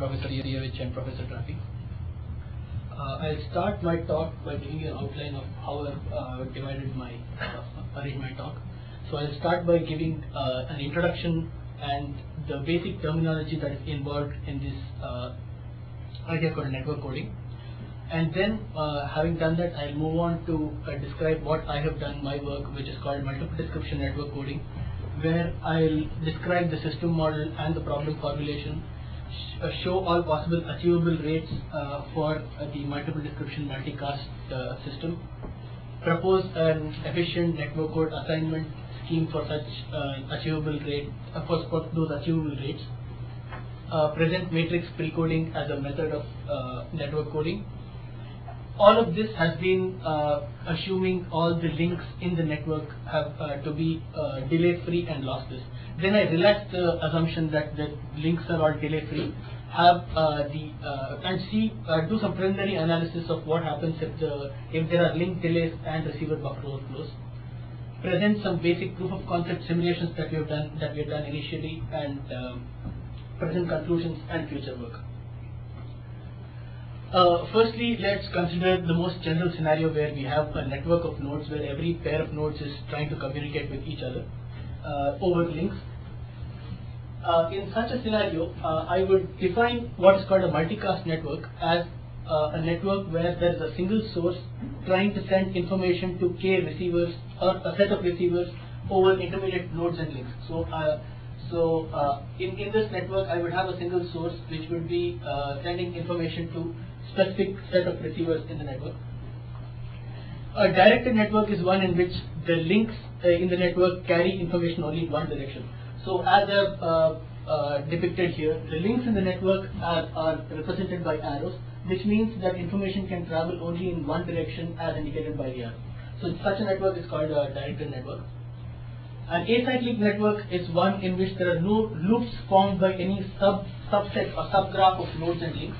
Professor Yurievich and Professor Trafi. I'll start my talk by giving you an outline of how I've arranged my talk. So I'll start by giving an introduction and the basic terminology that is involved in this idea called network coding. And then, having done that, I'll move on to describe what I have done, my work, which is called multiple description network coding, where I'll describe the system model and the problem formulation, show all possible achievable rates for the multiple description multicast system, propose an efficient network code assignment scheme for such achievable rate, for those achievable rates, present matrix precoding as a method of network coding. All of this has been assuming all the links in the network have to be delay-free and lossless. Then I relax the assumption that the links are all delay-free, have do some preliminary analysis of what happens if there are link delays and receiver buffer overflows. Present some basic proof of concept simulations that we have done initially, and present conclusions and future work. Firstly, let's consider the most general scenario where we have a network of nodes where every pair of nodes is trying to communicate with each other over links. In such a scenario, I would define what is called a multicast network as a network where there is a single source trying to send information to k receivers or a set of receivers over intermediate nodes and links. In this network, I would have a single source which would be sending information to specific set of receivers in the network. A directed network is one in which the links in the network carry information only in one direction. So as I've depicted here, the links in the network are represented by arrows, which means that information can travel only in one direction as indicated by the arrow. So such a network is called a directed network. An acyclic network is one in which there are no loops formed by any subset or subgraph of nodes and links,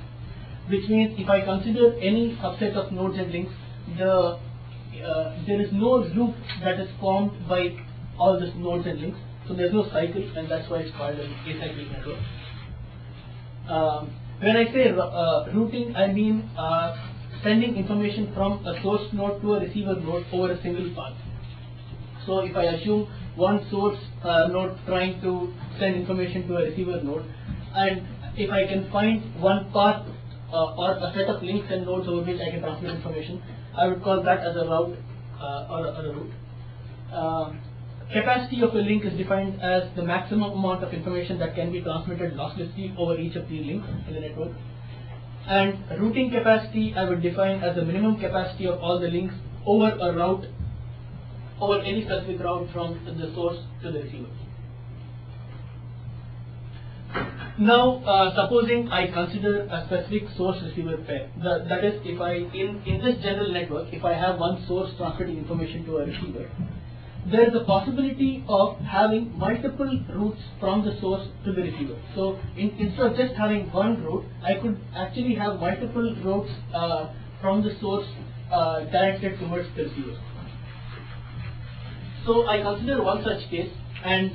which means if I consider any subset of nodes and links, there is no loop that is formed by all these nodes and links, so there is no cycle, and that's why it's called an acyclic network. When I say routing, I mean sending information from a source node to a receiver node over a single path. So if I assume one source node trying to send information to a receiver node, and if I can find one path or a set of links and nodes over which I can transmit information, I would call that as a route or a route. Capacity of a link is defined as the maximum amount of information that can be transmitted losslessly over each of the links in the network. And routing capacity I would define as the minimum capacity of all the links over a route, over any specific route from the source to the receiver. Now, supposing I consider a specific source-receiver pair. That is, if in this general network, if I have one source transmitting information to a receiver, there is a possibility of having multiple routes from the source to the receiver. So, instead of just having one route, I could actually have multiple routes from the source directed towards the receiver. So I consider one such case, and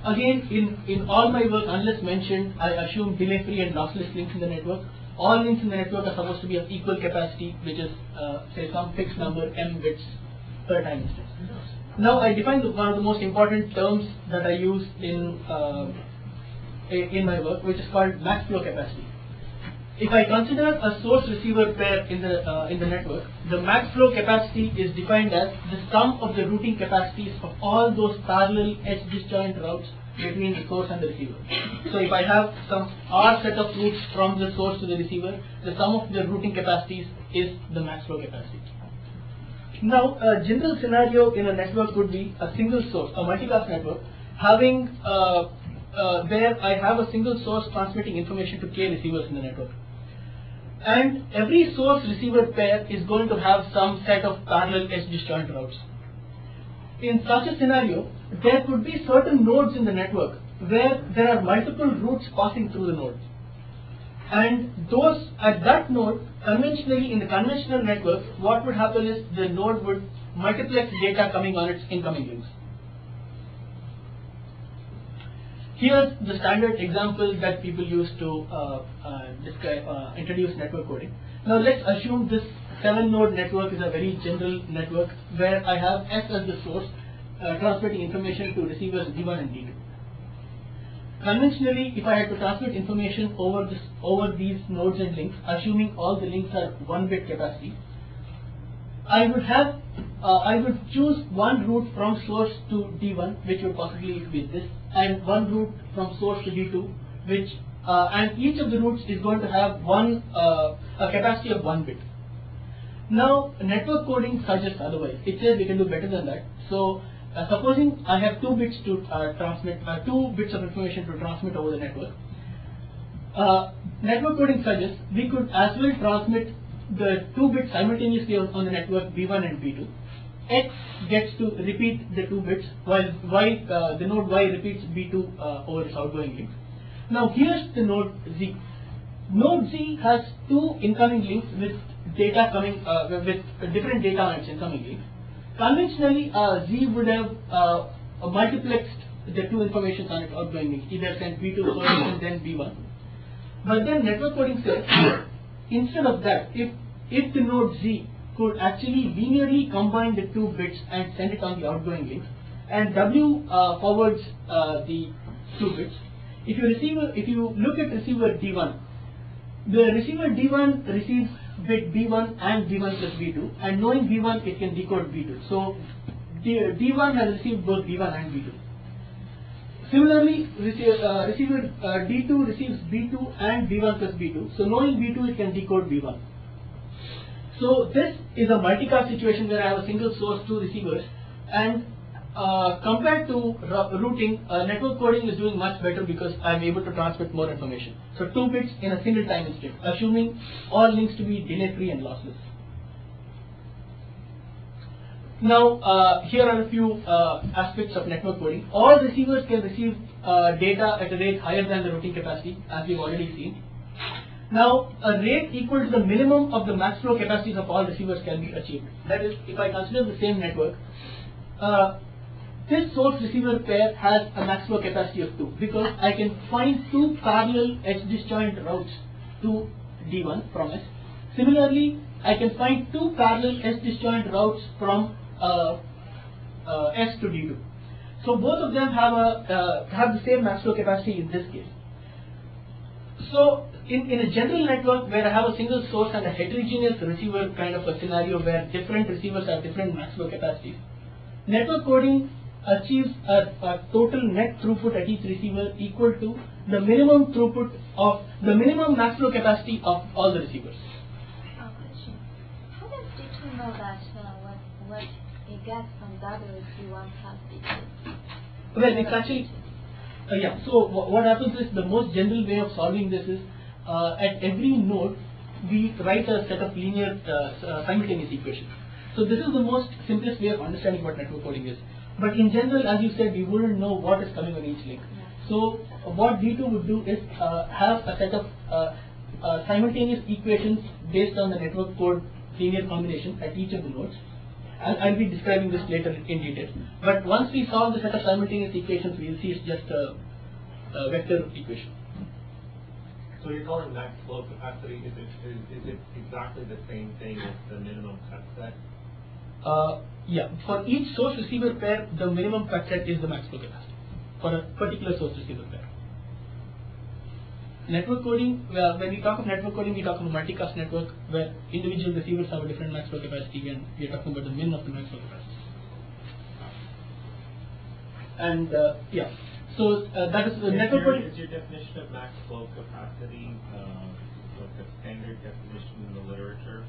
again, in all my work, unless mentioned, I assume delay-free and lossless links in the network. All links in the network are supposed to be of equal capacity, which is say some fixed number m bits per time instance. Now I define one of the most important terms that I use in my work, which is called max flow capacity. If I consider a source-receiver pair in the network, the max flow capacity is defined as the sum of the routing capacities of all those parallel edge disjoint routes between the source and the receiver. So if I have some R set of routes from the source to the receiver, the sum of the routing capacities is the max flow capacity. Now, a general scenario in a network would be a single source, a multicast network, having where I have a single source transmitting information to k receivers in the network. And every source-receiver pair is going to have some set of parallel edge disjoint routes. In such a scenario, there could be certain nodes in the network where there are multiple routes passing through the node. And those at that node, conventionally in the conventional network, what would happen is the node would multiplex data coming on its incoming links. Here's the standard example that people use to introduce network coding. Now let's assume this 7-node network is a very general network where I have S as the source, transmitting information to receivers D1 and D2. Conventionally, if I had to transmit information over these nodes and links, assuming all the links are 1-bit capacity, I would choose one route from source to D1, which would possibly be this, and one route from source to D2, which and each of the routes is going to have a capacity of 1 bit. Now, network coding suggests otherwise. It says we can do better than that. So, supposing I have 2 bits to transmit, 2 bits of information to transmit over the network. Network coding suggests we could as well transmit the 2 bits simultaneously on the network B1 and B2. X gets to repeat the 2 bits while the node Y repeats B2 over its outgoing links. Now here's the node Z. Node Z has 2 incoming links with data coming with different data on its incoming links. Conventionally, Z would have multiplexed the 2 informations on its outgoing links, either sent B2 first and then B1. But then network coding says, instead of that, if the node Z could actually linearly combine the 2 bits and send it on the outgoing links, and W forwards the 2 bits. If you look at receiver D1, the receiver D1 receives bit B1 and B1 plus B2, and knowing B1, it can decode B2. So D1 has received both B1 and B2. Similarly, receiver D2 receives B2 and B1 plus B2. So knowing B2, it can decode B1. So this is a multicast situation where I have a single source, 2 receivers, and compared to routing, network coding is doing much better because I'm able to transmit more information. So 2 bits in a single time instant, assuming all links to be delay-free and lossless. Now, here are a few aspects of network coding. All receivers can receive data at a rate higher than the routing capacity, as we've already seen. Now, a rate equal to the minimum of the max flow capacities of all receivers can be achieved. That is, if I consider the same network, this source receiver pair has a max flow capacity of 2 because I can find 2 parallel edge disjoint routes to D1 from S. Similarly, I can find 2 parallel edge disjoint routes from S to D2. So both of them have the same max flow capacity in this case. So in a general network where I have a single source and a heterogeneous receiver kind of a scenario where different receivers have different max flow capacities, network coding achieves a total net throughput at each receiver equal to the minimum throughput of the minimum max flow capacity of all the receivers. Question. How does D2 know that what it gets from W is D1 plus D2? Well, it's actually yeah. So what happens is the most general way of solving this is at every node we write a set of linear simultaneous equations. So this is the most simplest way of understanding what network coding is. But in general, as you said, we wouldn't know what is coming on each link. So what D2 would do is have a set of simultaneous equations based on the network code linear combination at each of the nodes. I'll be describing this later in detail. But once we solve the set of simultaneous equations, we'll see it's just a vector equation. So you're calling max flow capacity, is it exactly the same thing as the minimum cut set? Yeah, for each source receiver pair, the minimum cut set is the max flow capacity for a particular source receiver pair. Network coding, when we talk of network coding, we talk of a multicast network where individual receivers have a different max flow capacity, and we are talking about the min of the max flow capacity. And yeah, so that is the network coding. Is your definition of max flow capacity like a standard definition in the literature?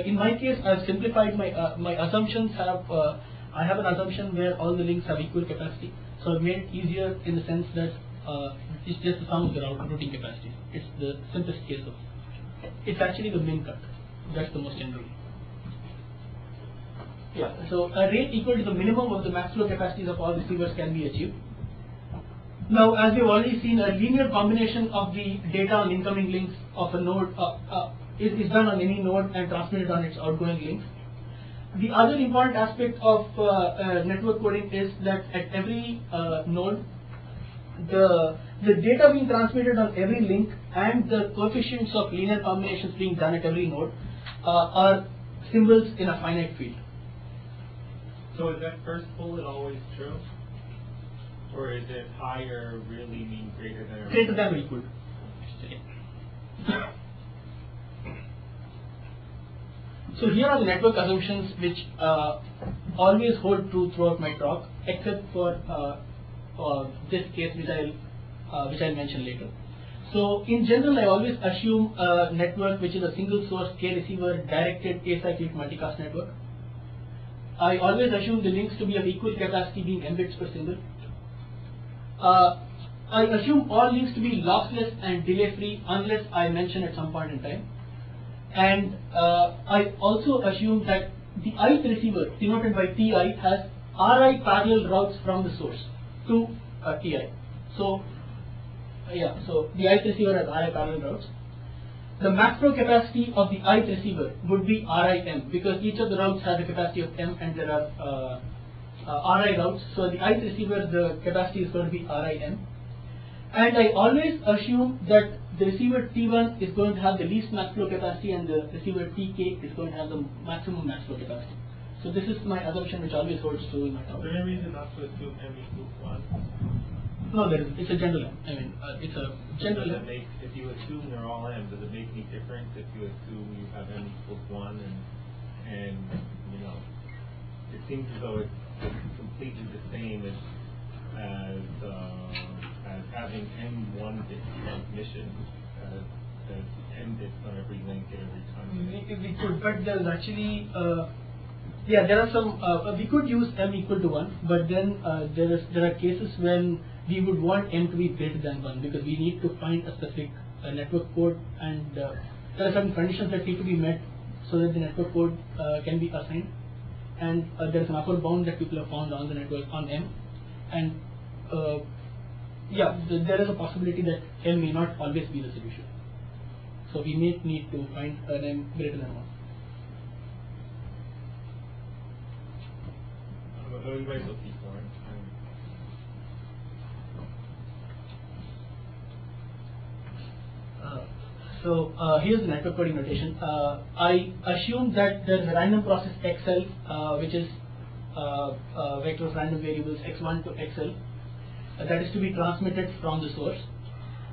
In my case, I've simplified my assumptions. I have an assumption where all the links have equal capacity. So I've made it easier in the sense that it's just the sum of the routing capacities. It's the simplest case of. It's actually the min cut. That's the most general. Yeah. So a rate equal to the minimum of the max flow capacities of all receivers can be achieved. Now, as we've already seen, a linear combination of the data on incoming links of a node is done on any node and transmitted on its outgoing links. The other important aspect of network coding is that at every node, the data being transmitted on every link and the coefficients of linear combinations being done at every node are symbols in a finite field. So is that first bullet always true? Or is it higher really mean greater than or Greater than or equal to. So here are the network assumptions which always hold true throughout my talk, except for this case which I'll mention later. So in general, I always assume a network which is a single source K receiver directed acyclic multicast network. I always assume the links to be of equal capacity being m bits per symbol. I assume all links to be lossless and delay free unless I mention at some point in time. And I also assume that the ith receiver denoted by Ti has Ri parallel routes from the source to Ti. So so the ith receiver has Ri parallel routes. The max flow capacity of the ith receiver would be Rim because each of the routes has a capacity of m and there are Ri routes. So the ith receiver, the capacity is going to be Rim. And I always assume that the receiver T1 is going to have the least max flow capacity and the receiver Tk is going to have the maximum max flow capacity. So this is my assumption which always holds true in my talk. Is there any reason not to assume m equals 1? No, there is. It's a general M. I mean, it's a general Does M. it make, if you assume they're all m, does it make any difference if you assume you have m equals 1 and you know, it seems as though it's completely the same as having m1 bit transmission as m bits on every link at every time. We could, but there's actually, there are some, we could use m equal to 1, but then there are cases when we would want m to be greater than 1 because we need to find a specific network code and there are certain conditions that need to be met so that the network code can be assigned. And there is an upper bound that people have found on the network on m. And there is a possibility that m may not always be the solution. So we may need to find an m greater than 1. You might still keep going. Here's the network coding notation. I assume that there is a random process XL, which is vector of random variables x1 to XL, that is to be transmitted from the source.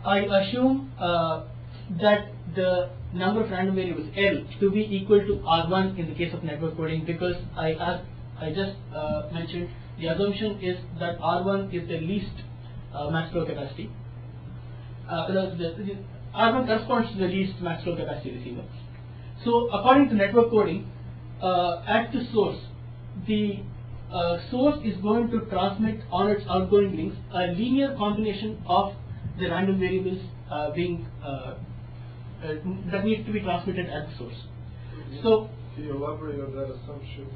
I assume that the number of random variables L to be equal to R1 in the case of network coding because as I just mentioned, the assumption is that R1 is the least max flow capacity. R1 corresponds to the least max flow capacity receiver. So according to network coding, at the source, the source is going to transmit on its outgoing links a linear combination of the random variables being that needs to be transmitted at the source. So can you elaborate on that assumption?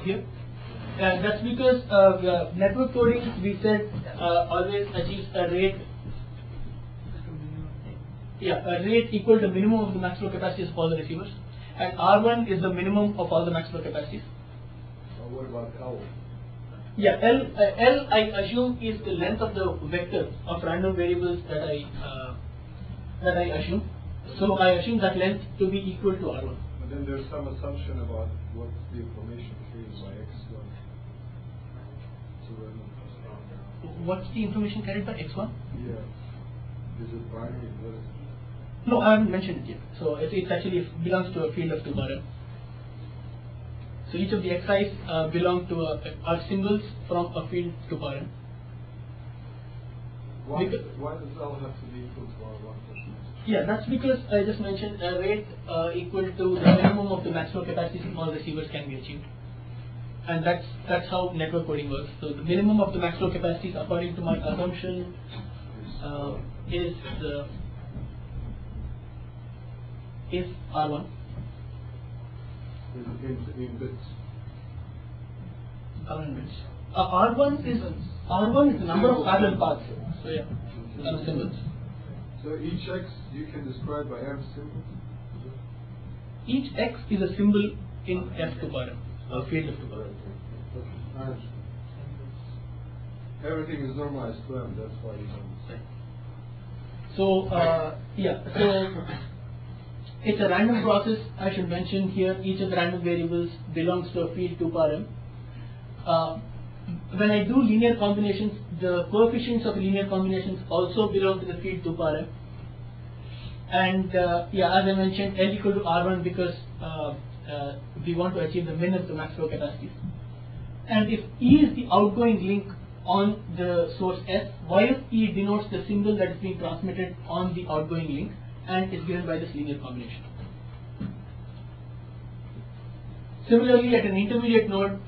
Here, that's because network coding, we said, always achieves a rate. A rate equal to minimum of the max flow capacities of all the receivers, and R1 is the minimum of all the max flow capacities. What about L? L I assume is the length of the vector of random variables that I assume. So I assume that length to be equal to R1. But then there's some assumption about what's the information carried by X1. What's the information carried by X1? Yeah. Is it binary? What is it? No, I haven't mentioned it yet. So it actually belongs to a field of 2 bar m. So each of the xi's belong to are symbols from a field 2 bar m. Why does L have to be equal to R1? That's because I just mentioned a rate equal to the minimum of the max flow capacities in all receivers can be achieved. And that's how network coding works. So the minimum of the max flow capacities according to my assumption is R1. In bits. R1 is the number of parallel paths. So symbols. So each X you can describe by M symbols? Each X is a symbol in F to power m, field F to power m. I understand. Everything is normalized to M, that's why you don't. So, so it's a random process. I should mention here each of the random variables belongs to a field 2 power m. When I do linear combinations, the coefficients of linear combinations also belong to the field 2 power m. And as I mentioned, L equal to R1 because we want to achieve the min of the max flow capacities. And if E is the outgoing link on the source S, Y of E denotes the symbol that is being transmitted on the outgoing link and is given by this linear combination. Similarly, at an intermediate node,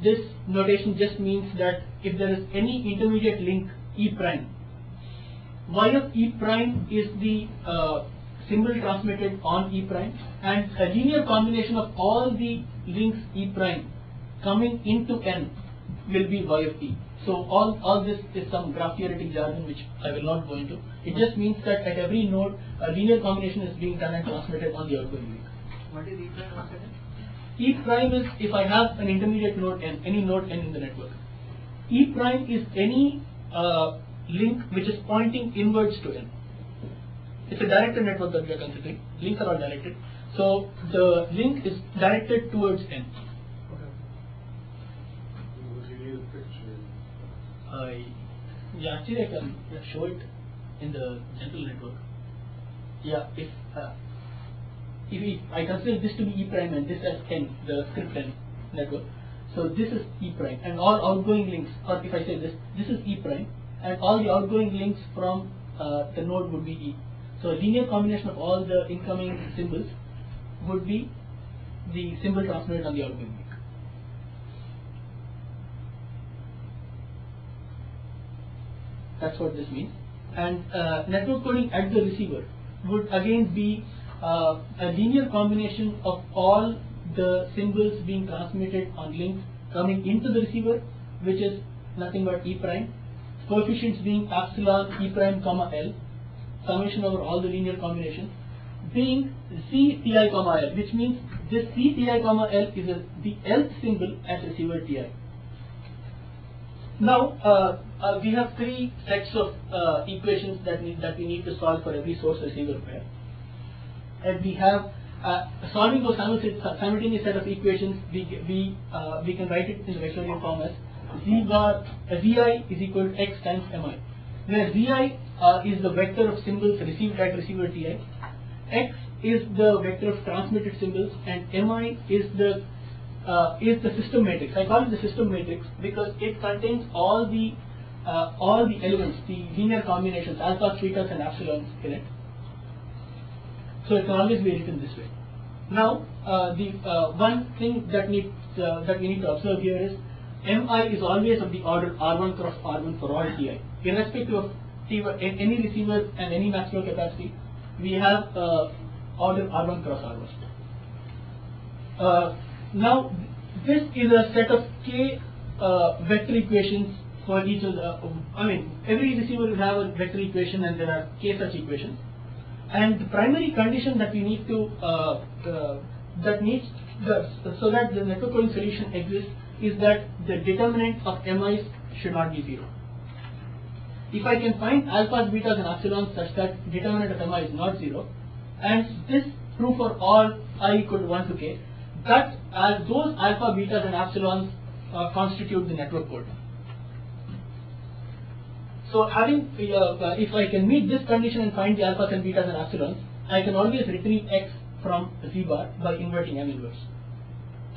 this notation just means that if there is any intermediate link E prime, Y of E prime is the symbol transmitted on E prime, and a linear combination of all the links E prime coming into N will be Y of E. So all this is some graph theoretic jargon which I will not go into. It just means that at every node a linear combination is being done and transmitted on the outgoing link. What is E prime once again? E prime is if I have an intermediate node N, any node N in the network. E prime is any link which is pointing inwards to N. It's a directed network that we are considering. Links are all directed. So the link is directed towards N. Would you need a picture? Actually I can show it in the general network. If I consider this to be E prime and this as N, the script N network. So this is E prime and all outgoing links, or if I say this is E prime and all the outgoing links from the node would be E. So a linear combination of all the incoming symbols would be the symbol transmitted on the outgoing link. That's what this means. And network coding at the receiver would again be a linear combination of all the symbols being transmitted on links coming into the receiver, which is nothing but E prime, coefficients being epsilon E prime comma L, summation over all the linear combinations, being C Ti comma L, which means this C Ti comma L is the Lth symbol at receiver Ti. Now we have three sets of equations that we need to solve for every source receiver pair, and we have solving those simultaneous set of equations. We can write it in the vectorial form as Zi is equal to x times Mi, where Zi is the vector of symbols received at receiver Ti, x is the vector of transmitted symbols, and Mi is the system matrix. I call it the system matrix because it contains all the elements, the linear combinations, alphas, betas, and epsilons in it. So it can always be written this way. Now, the one thing that we need to observe here is Mi is always of the order R1 cross R1 for all Ti. Irrespective of any receiver and any max flow capacity, we have order R1 cross R1. Now, this is a set of k vector equations for each of the. Every receiver will have a vector equation, and there are k such equations. And the primary condition that we need to so that the network coding solution exists is that the determinant of mi's should not be 0. If I can find alphas, betas, and epsilons such that determinant of mi is not 0, and this true for all I equal to 1 to k, that as those alpha, betas, and epsilons constitute the network code. So having, if I can meet this condition and find the alphas and betas and epsilons, I can always retrieve x from z bar by inverting M inverse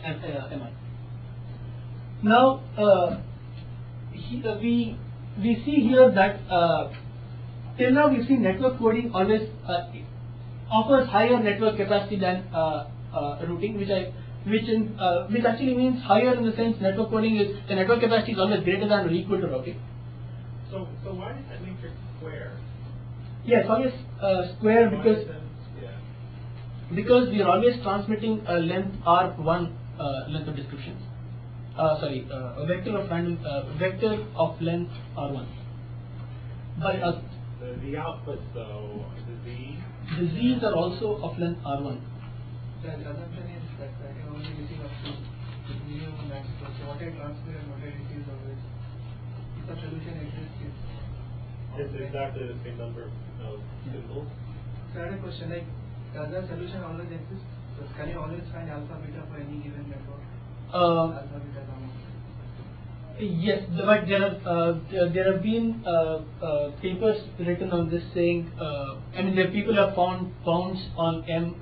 and Mi. Now, we see here that till now we've seen network coding always offers higher network capacity than routing, which actually means higher in the sense network coding is the network capacity is always greater than or equal to routing. So why does that matrix square? Yeah, it's always square because we are always transmitting a length R1 length of description. A vector of random vector of length R1. By the outputs though, the z. The z's are also of length R1. The assumption is that I can only receive up to minimum max flow. So what I transmit and what I receive is always, if a solution exists, It's exactly the same number of symbols. So I had a question, like, does the solution always exist? So can you always find alpha beta for any given network? Alpha beta gamma. Yes, but there have been papers written on this saying, I mean, there people have found bounds on M,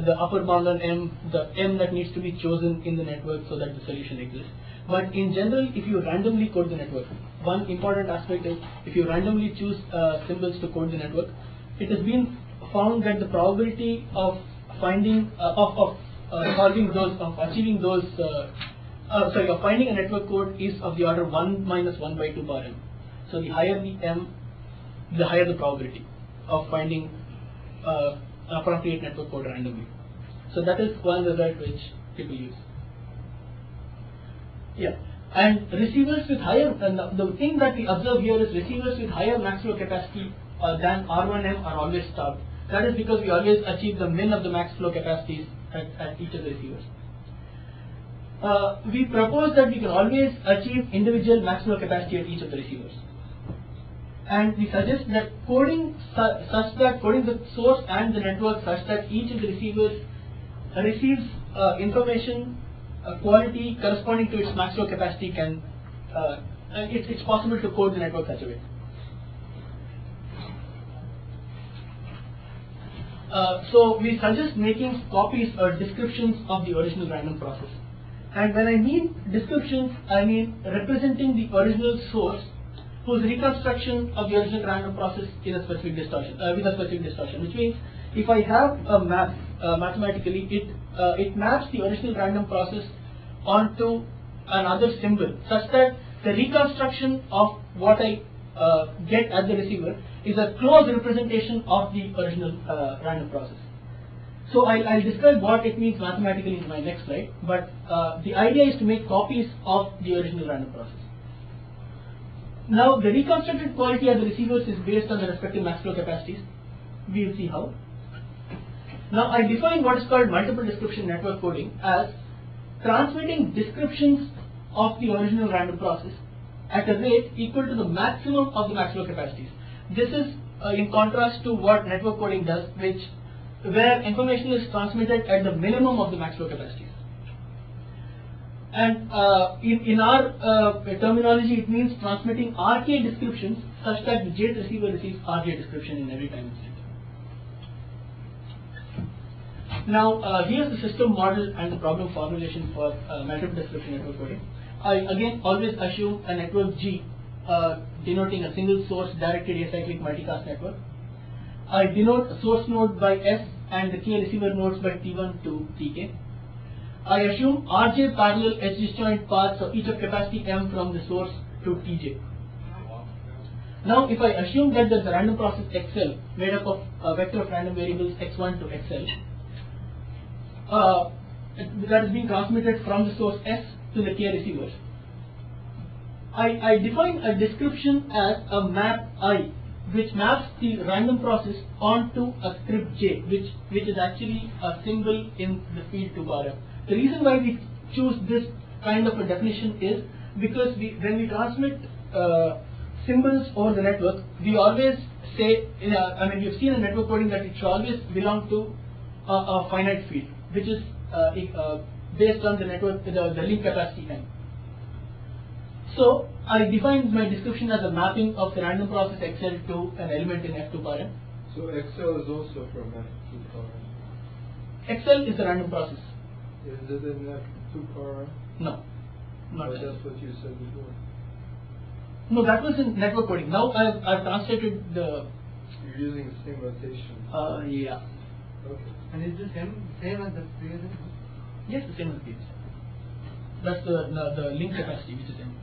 the upper bound on M, the M that needs to be chosen in the network so that the solution exists. But in general, if you randomly code the network, one important aspect is if you randomly choose symbols to code the network, it has been found that the probability of finding solving those, of achieving those, of finding a network code is of the order 1 minus 1 by 2 bar m. So the higher the m, the higher the probability of finding appropriate network code randomly. So that is one result which people use. Yeah, and receivers with higher, the thing that we observe here is receivers with higher max flow capacity than R1M are always stopped. That is because we always achieve the min of the max flow capacities at each of the receivers. We propose that we can always achieve individual max flow capacity at each of the receivers. And we suggest that coding coding the source and the network such that each of the receivers receives information quality corresponding to its max flow capacity can, it's possible to code the network such a way. So we suggest making copies or descriptions of the original random process. And when I mean descriptions, I mean representing the original source whose reconstruction of the original random process is a specific distortion, with a specific distortion. Which means if I have a map mathematically, it maps the original random process onto another symbol such that the reconstruction of what I get at the receiver is a close representation of the original random process. So I'll describe what it means mathematically in my next slide, but the idea is to make copies of the original random process. Now the reconstructed quality of the receivers is based on the respective max flow capacities. We will see how. Now I define what is called multiple description network coding as transmitting descriptions of the original random process at a rate equal to the maximum of the max flow capacities. This is in contrast to what network coding does, where information is transmitted at the minimum of the max flow capacities. And in our terminology, it means transmitting RK descriptions such that the jth receiver receives RK description in every time instant. Now here's the system model and the problem formulation for multiple description network coding. I again always assume a network G denoting a single source directed acyclic multicast network. I denote a source node by S and the K receiver nodes by T1 to Tk. I assume Rj parallel edge disjoint paths of each of capacity M from the source to Tj. Now if I assume that there is a random process XL made up of a vector of random variables x1 to xl, that is being transmitted from the source S to the K receivers, I define a description as a map I, which maps the random process onto a script J, which is actually a symbol in the field 2 bar M. The reason why we choose this kind of a definition is because when we transmit symbols over the network, we always say, we've seen in network coding that it should always belong to a finite field, which is based on the network, the link capacity M. So I define my description as a mapping of the random process XL to an element in F2 bar M. So XL is also from F2 bar M. XL is the random process. Is it in F2 bar M? No, not Or that. that's what you said before. No, that was in network coding. Now I've translated the. You're using the same notation. Yeah. Okay. And is the same as the previous? Yes, the same as this. That's the link capacity, which is M.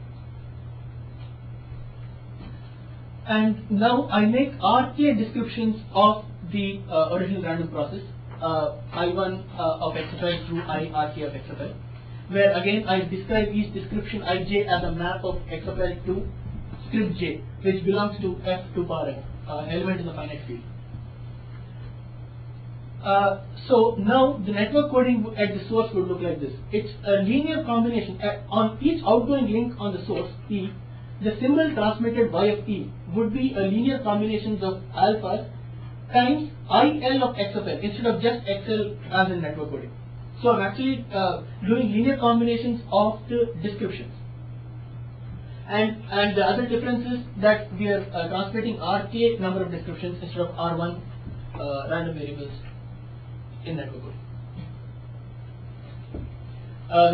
And now I make RK descriptions of the original random process, I1 of XFL through I RK of XFL, where again I describe each description Ij as a map of XFL to script J, which belongs to F2 bar M, element in the finite field. So now the network coding at the source would look like this. It's a linear combination. On each outgoing link on the source E, the symbol transmitted y of E would be a linear combination of alphas times IL of X of L instead of just XL as in network coding. So I'm actually doing linear combinations of the descriptions. And the other difference is that we are transmitting RK number of descriptions instead of R1 random variables in network coding.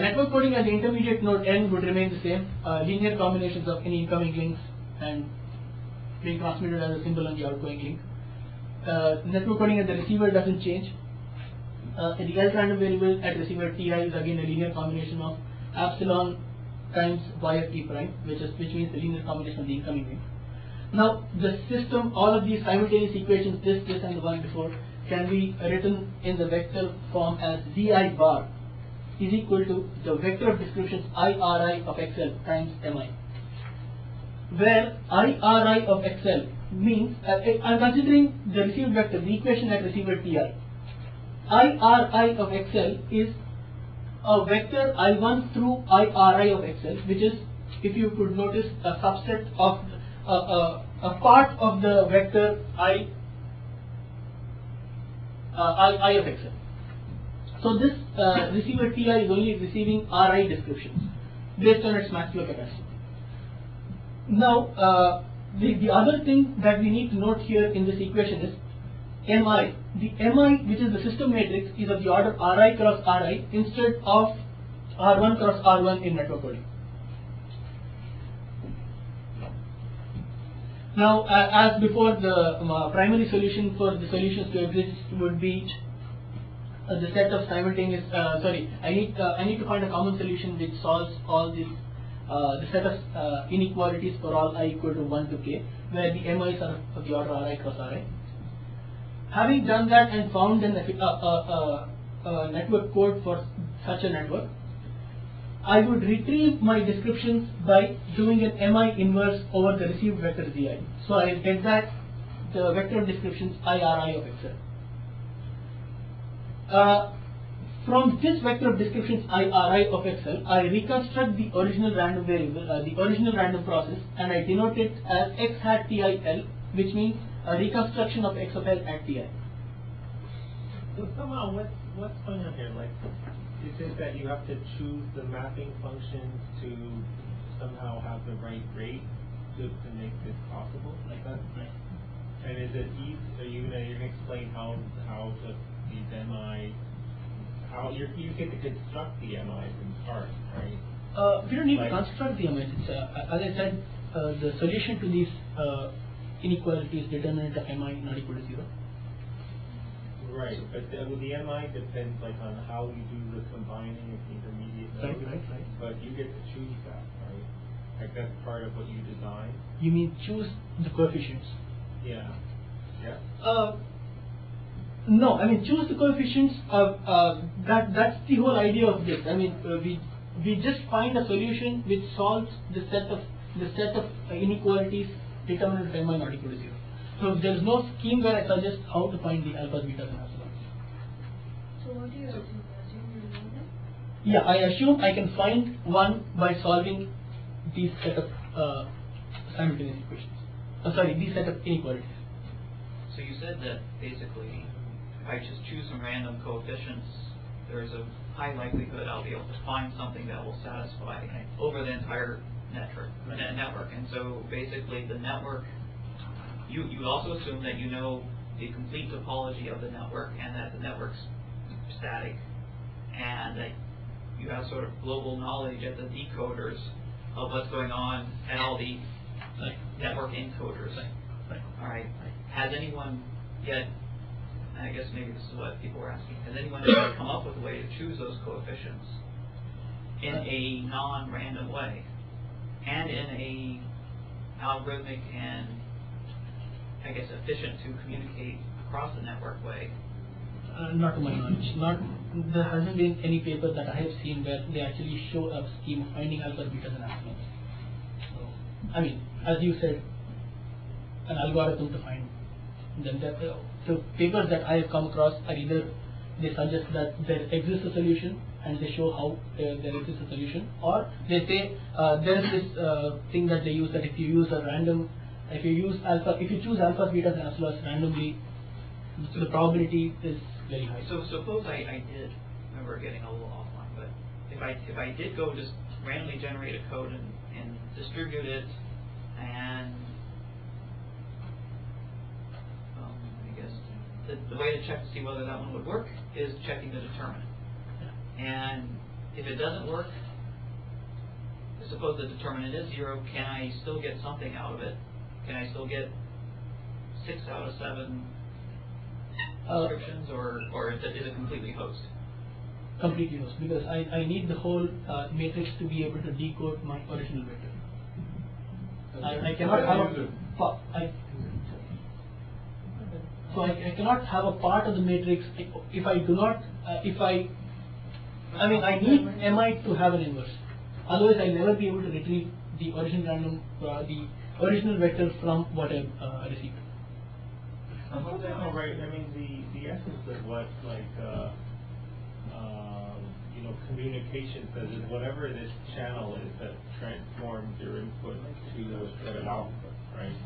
Network coding at the intermediate node N would remain the same, linear combinations of any incoming links and being transmitted as a symbol on the outgoing link. Network coding at the receiver doesn't change. The L random variable at receiver Ti is again a linear combination of epsilon times y of T prime, which means the linear combination of the incoming link. Now the system, all of these simultaneous equations, this and the one before, can be written in the vector form as Vi bar is equal to the vector of descriptions IRI of XL times Mi, where IRI of XL means, I'm considering the received vector, the equation at receiver Ti. IRI of XL is a vector I1 through IRI of XL, which is, if you could notice, a subset of a part of the vector I of XL. So this receiver Ti is only receiving Ri descriptions based on its max flow capacity. Now the other thing that we need to note here in this equation is Mi. The Mi, which is the system matrix, is of the order Ri cross Ri instead of R1 cross R1 in network coding. Now, as before, the primary solution for the solutions to exist would be the set of simultaneous. I need to find a common solution which solves all these the set of inequalities for all I equal to 1 to k, where the mi's are of the order Ri cross Ri. Having done that and found a network code for such a network, I would retrieve my descriptions by doing an Mi inverse over the received vector Zi. So I will get back the vector of descriptions IRI of XL. From this vector of descriptions IRI of XL, I reconstruct the original random variable, the original random process, and I denote it as X hat TIL, which means a reconstruction of X of L at Ti. So somehow, what's going on here? Like, is it that you have to choose the mapping function to somehow have the right rate to make this possible? Like that? And is it easy? Are you gonna explain how these MI, how you get to construct the MI from start, right? We don't need to construct the MIs. It's, as I said, the solution to these inequalities determinant of MI not equal to 0. Right, but the MI depends like on how you do the combining of intermediate nodes. Right. But you get to choose that, right? Like that's part of what you design. You mean choose the coefficients? Yeah. No, I mean choose the coefficients. That's the whole idea of this. I mean we just find a solution which solves the set of inequalities determinant of MI not equal to 0. So there is no scheme where I suggest how to find the alphas, betas, and epsilons. So what do you assume? You know them? Yeah, I assume I can find one by solving these set of simultaneous equations. These set of inequalities. So you said that basically, if I just choose some random coefficients, there's a high likelihood I'll be able to find something that will satisfy over the entire network. And so basically the network, you also assume that you know the complete topology of the network and that the network's static and that you have sort of global knowledge at the decoders of what's going on at all the network encoders. All right. Has anyone yet, I guess maybe this is what people were asking, has anyone yet come up with a way to choose those coefficients in a non-random way and in a algorithmic and, I guess, efficient to communicate across the network way? Not to my knowledge. There hasn't been any paper that I have seen where they actually show a scheme of finding alphas, betas, and epsilons. So, I mean, as you said, an algorithm to find them. The papers that I have come across are either they suggest that there exists a solution and they show how there exists a solution, or they say there is this thing that they use, that if you use if you choose alphas, betas and epsilons randomly, the probability is very high. So suppose I did, remember getting a little offline, but if I did go just randomly generate a code and distribute it, and I guess the way to check to see whether that one would work is checking the determinant. And if it doesn't work, suppose the determinant is 0, can I still get something out of it? Can I still get 6 out of 7 descriptions, or is it completely host? Completely host, because I need the whole matrix to be able to decode my original vector. I cannot have I cannot have a part of the matrix if I do not I need Mi to have an inverse. Otherwise, I'll never be able to retrieve the original vector from what I received. Right. I mean, the essence of what communication says is whatever this channel is that transforms your input to an output, right?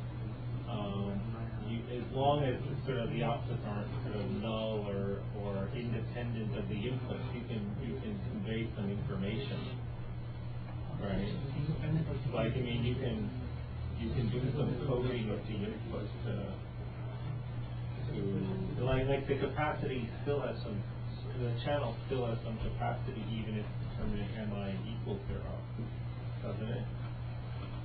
As long as sort of the outputs aren't sort of null or independent of the inputs, you can convey some information, right? Like, I mean, you can do some coding of the inputs to like the capacity still has some, the channel still has some capacity even if determinant Mi equals 0, doesn't it?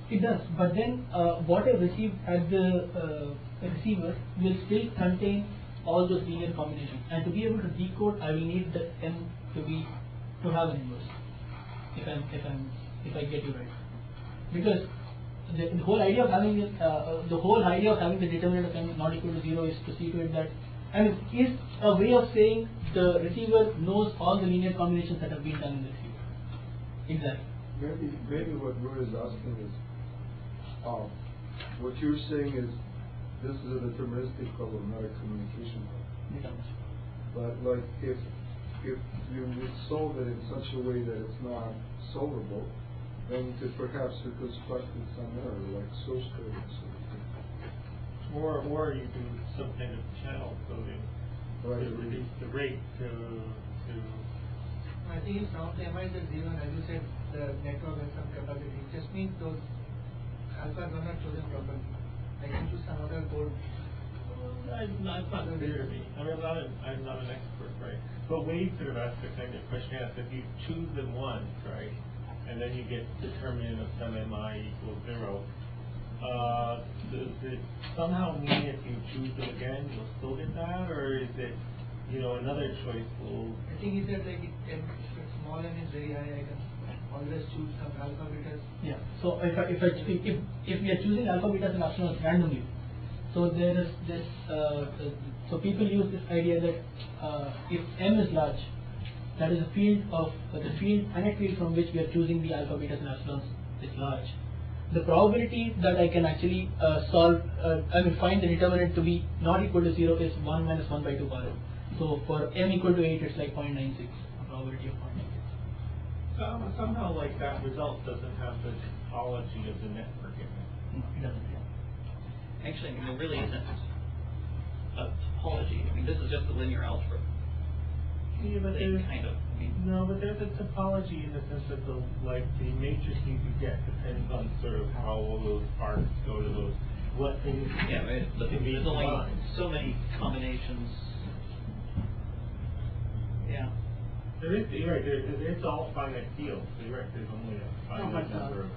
It does, but then what I received at the receiver will still contain all those linear combinations, and to be able to decode, I will need the M to have an inverse. If I get you right, because the whole idea of having the determinant of M not equal to 0 is to see to it that, is a way of saying the receiver knows all the linear combinations that have been done in the receiver. Exactly. Maybe what Roy is asking is, what you're saying is this is a deterministic problem, not a communication problem. But like if you would solve it in such a way that it's not solvable, then perhaps you could construct some error like source code or something. Or you can use some kind of channel coding to reduce the rate to. I think if some of the Mi is at 0, and as you said, the network has some capacity, it just means those alphas are not chosen properly. I can choose some other code. It's not clear to me. I mean, I'm not an expert, right? But Wade sort of asked the kind of question he asked, if you choose them once, right, and then you get determinant of some Mi equals 0, does it somehow mean if you choose them again, you'll still get that, or is it, another choice will? I think he said like if small n is very high, I can always choose some alpha betas. Yeah. So if we are choosing alpha, betas, and epsilons randomly, so there is this. So people use this idea that if M is large, that is the finite field from which we are choosing the alpha, betas, and epsilons is large. The probability that I can actually find the determinant to be not equal to 0 is 1 minus 1 by 2 power n. So for M equal to 8, it's like 0.96, a probability of 0.96. Somehow, like that result doesn't have the topology of the network in it. No, it doesn't. Actually, there really isn't a topology. This is just a linear algebra. Yeah, but No, but there's a topology in the sense that the matrices you get depends on sort of how all those parts go to those. What things? Yeah, right. But there's only so many combinations. Yeah. You're right. It's all finite fields. So you're right. There's only a finite number.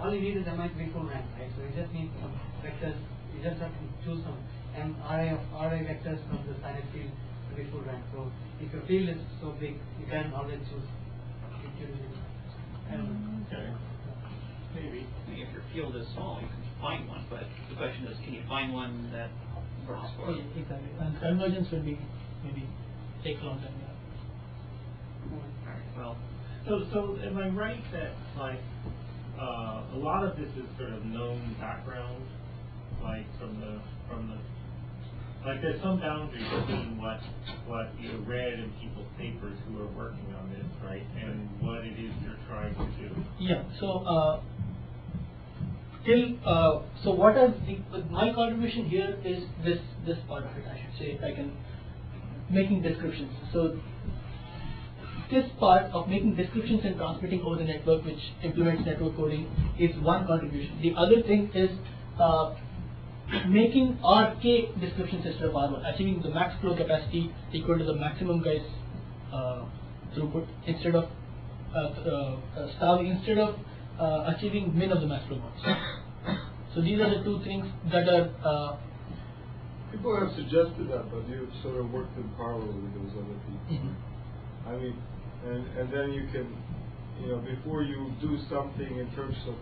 All you need is Mi to be full rank, right? So you just need some vectors. You just have to choose some array vectors from the finite field to be full rank. So if your field is so big, you can always choose. Okay. Maybe. If your field is small, you can find one. But the question is, can you find one that works for you? Exactly. And convergence will be maybe take a long time. Well, so am I right that a lot of this is sort of known background, like from the Like there's some boundary between what you read in people's papers who are working on this, right, and what it is you're trying to do. Yeah. So so what is my contribution here is this part of it. I should say, I can making descriptions. So this part of making descriptions and transmitting over the network, which implements network coding, is one contribution. The other thing is making RK descriptions instead of R1, achieving the max flow capacity equal to the maximum guys throughput instead of achieving min of the max flow modes. So these are the two things that are. People have suggested that, but you sort of worked in parallel with those other people. Mm-hmm. I mean, and then you can, before you do something in terms of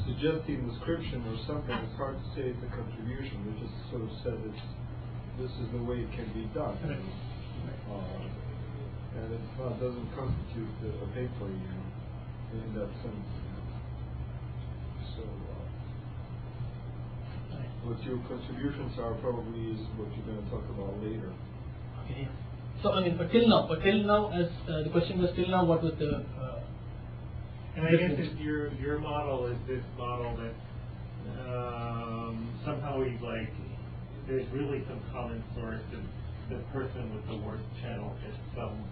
suggesting description or something, it's hard to say it's a contribution. We just sort of said this is the way it can be done. And it doesn't constitute a paper in that sense. So what your contributions are probably is what you're going to talk about later. Okay. So I mean, but till now, as the question was till now, what was the? And I guess if your model is this model that somehow there's really some common source, and the person with the worst channel gets some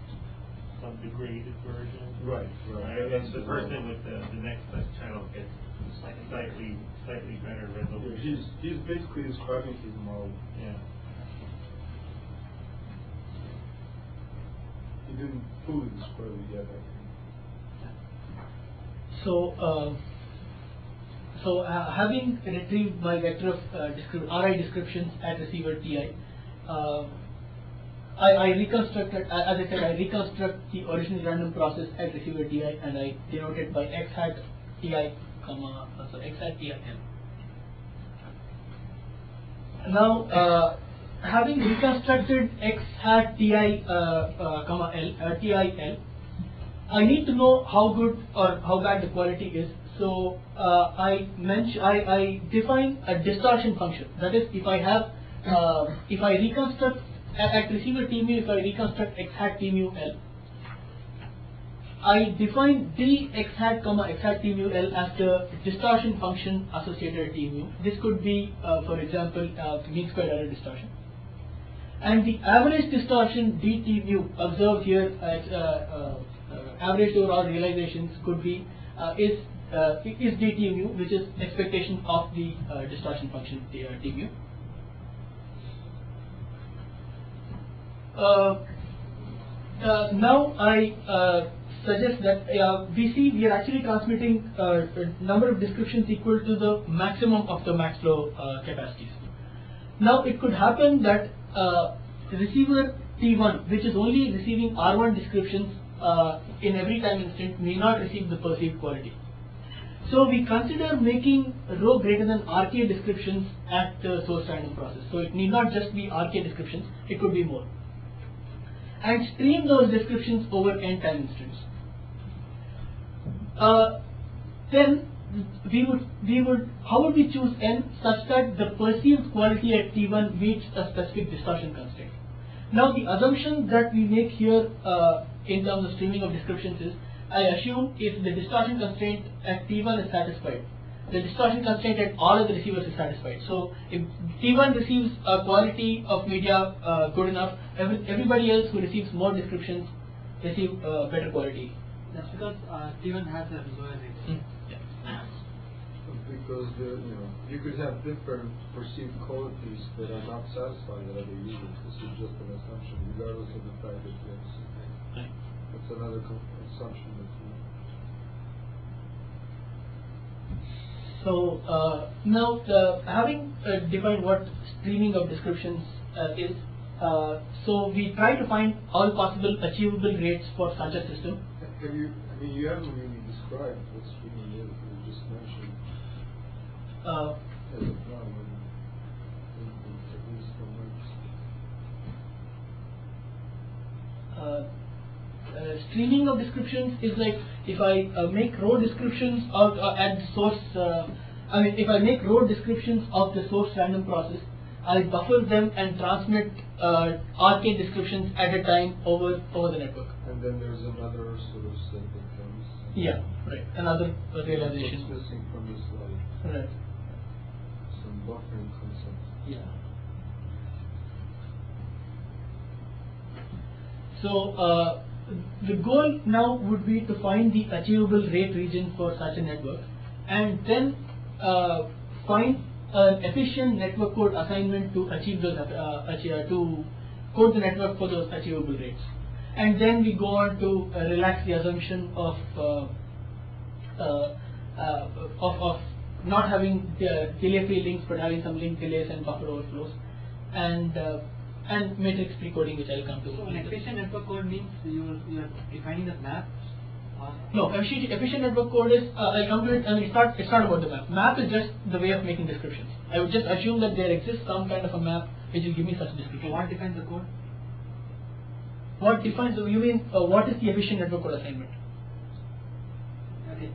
degraded version. Right. And the person with the next best channel gets slightly better resolution. He's basically describing his model. Yeah. He didn't fully describe it yet, I think. So having retrieved my vector of RI descriptions at receiver TI, I reconstructed, as I said, I reconstruct the original random process at receiver TI, and I denote it by x hat TI, x hat TI L. Now, having reconstructed x hat TI, TI L, I need to know how good or how bad the quality is. So I define a distortion function. That is, if I have, if I reconstruct at receiver TMU, if I reconstruct x hat TMU L, I define d x hat TMU L as the distortion function associated at TMU. This could be, for example, mean square error distortion. And the average distortion dTMU observed here as average over all realizations could be is dTMU, which is expectation of the distortion function TMU. Now I suggest that we are actually transmitting a number of descriptions equal to the maximum of the max flow capacities. Now it could happen that receiver T1, which is only receiving R1 descriptions in every time instant, may not receive the perceived quality. So we consider making rho greater than RK descriptions at the source random process. So it need not just be RK descriptions, it could be more. And stream those descriptions over n time instants. Then how would we choose n such that the perceived quality at T1 meets a specific distortion constraint? Now the assumption that we make here in terms of streaming of descriptions is, I assume if the distortion constraint at T1 is satisfied, the distortion constraint at all of the receivers is satisfied. So if T1 receives a quality of media good enough, everybody else who receives more descriptions receive better quality. That's because T1 has a lower rate. Because you could have different perceived qualities that are not satisfied by other users. This is just an assumption, regardless of the fact that yes, that's another assumption that's made. So now having defined what streaming of descriptions is, so we try to find all possible achievable rates for such a system. You haven't really described what streaming is. You just mentioned as of now, at least from streaming of descriptions is like if I make row descriptions of at the source. If I make row descriptions of the source random process, I buffer them and transmit arcane descriptions at a time over the network. And then there's another sort of set that comes. Yeah, right. Another realization. What's missing from this slide? Right. Some buffering concept. Yeah. So the goal now would be to find the achievable rate region for such a network, and then find an efficient network code assignment to achieve those to code the network for those achievable rates. And then we go on to relax the assumption of not having delay-free links, but having some link delays and buffer overflows, and matrix precoding, which I'll come to. So an efficient network code means you are defining the maps. No, efficient network code is, I'll come to it, I mean, it's not about the map. Map is just the way of making descriptions. I would just assume that there exists some kind of a map which will give me such description. So what defines the code? What defines, you mean, what is the efficient network code assignment?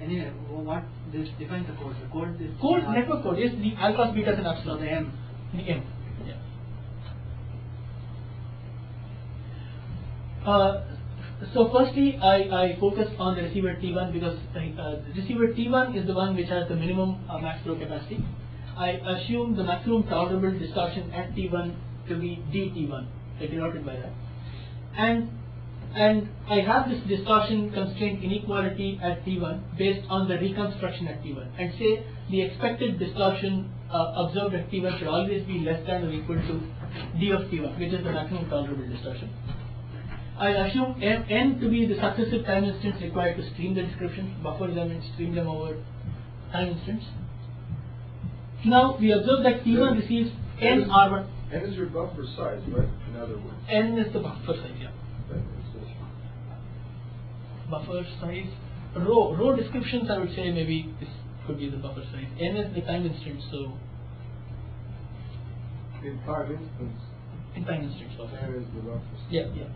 Anyway, what this defines the code? The code is... Network code is the alphas, betas and epsilon. So the M. The M. Yeah. So firstly, I focus on the receiver T1 because the receiver T1 is the one which has the minimum max flow capacity. I assume the maximum tolerable distortion at T1 to be dT1, denoted by that. And I have this distortion constraint inequality at T1 based on the reconstruction at T1, and say the expected distortion observed at T1 should always be less than or equal to d of T1, which is the maximum tolerable distortion. I assume n to be the successive time instants required to stream the descriptions, buffer them and stream them over time instants. Now we observe that T1 receives n R1. N is your buffer size, right? In other words. N is the buffer size, yeah. That makes sense. Buffer size. Row descriptions, I would say maybe this could be the buffer size. N is the time instant, so. In time instance. In time instance, buffer. N is the buffer size. Yeah, yeah.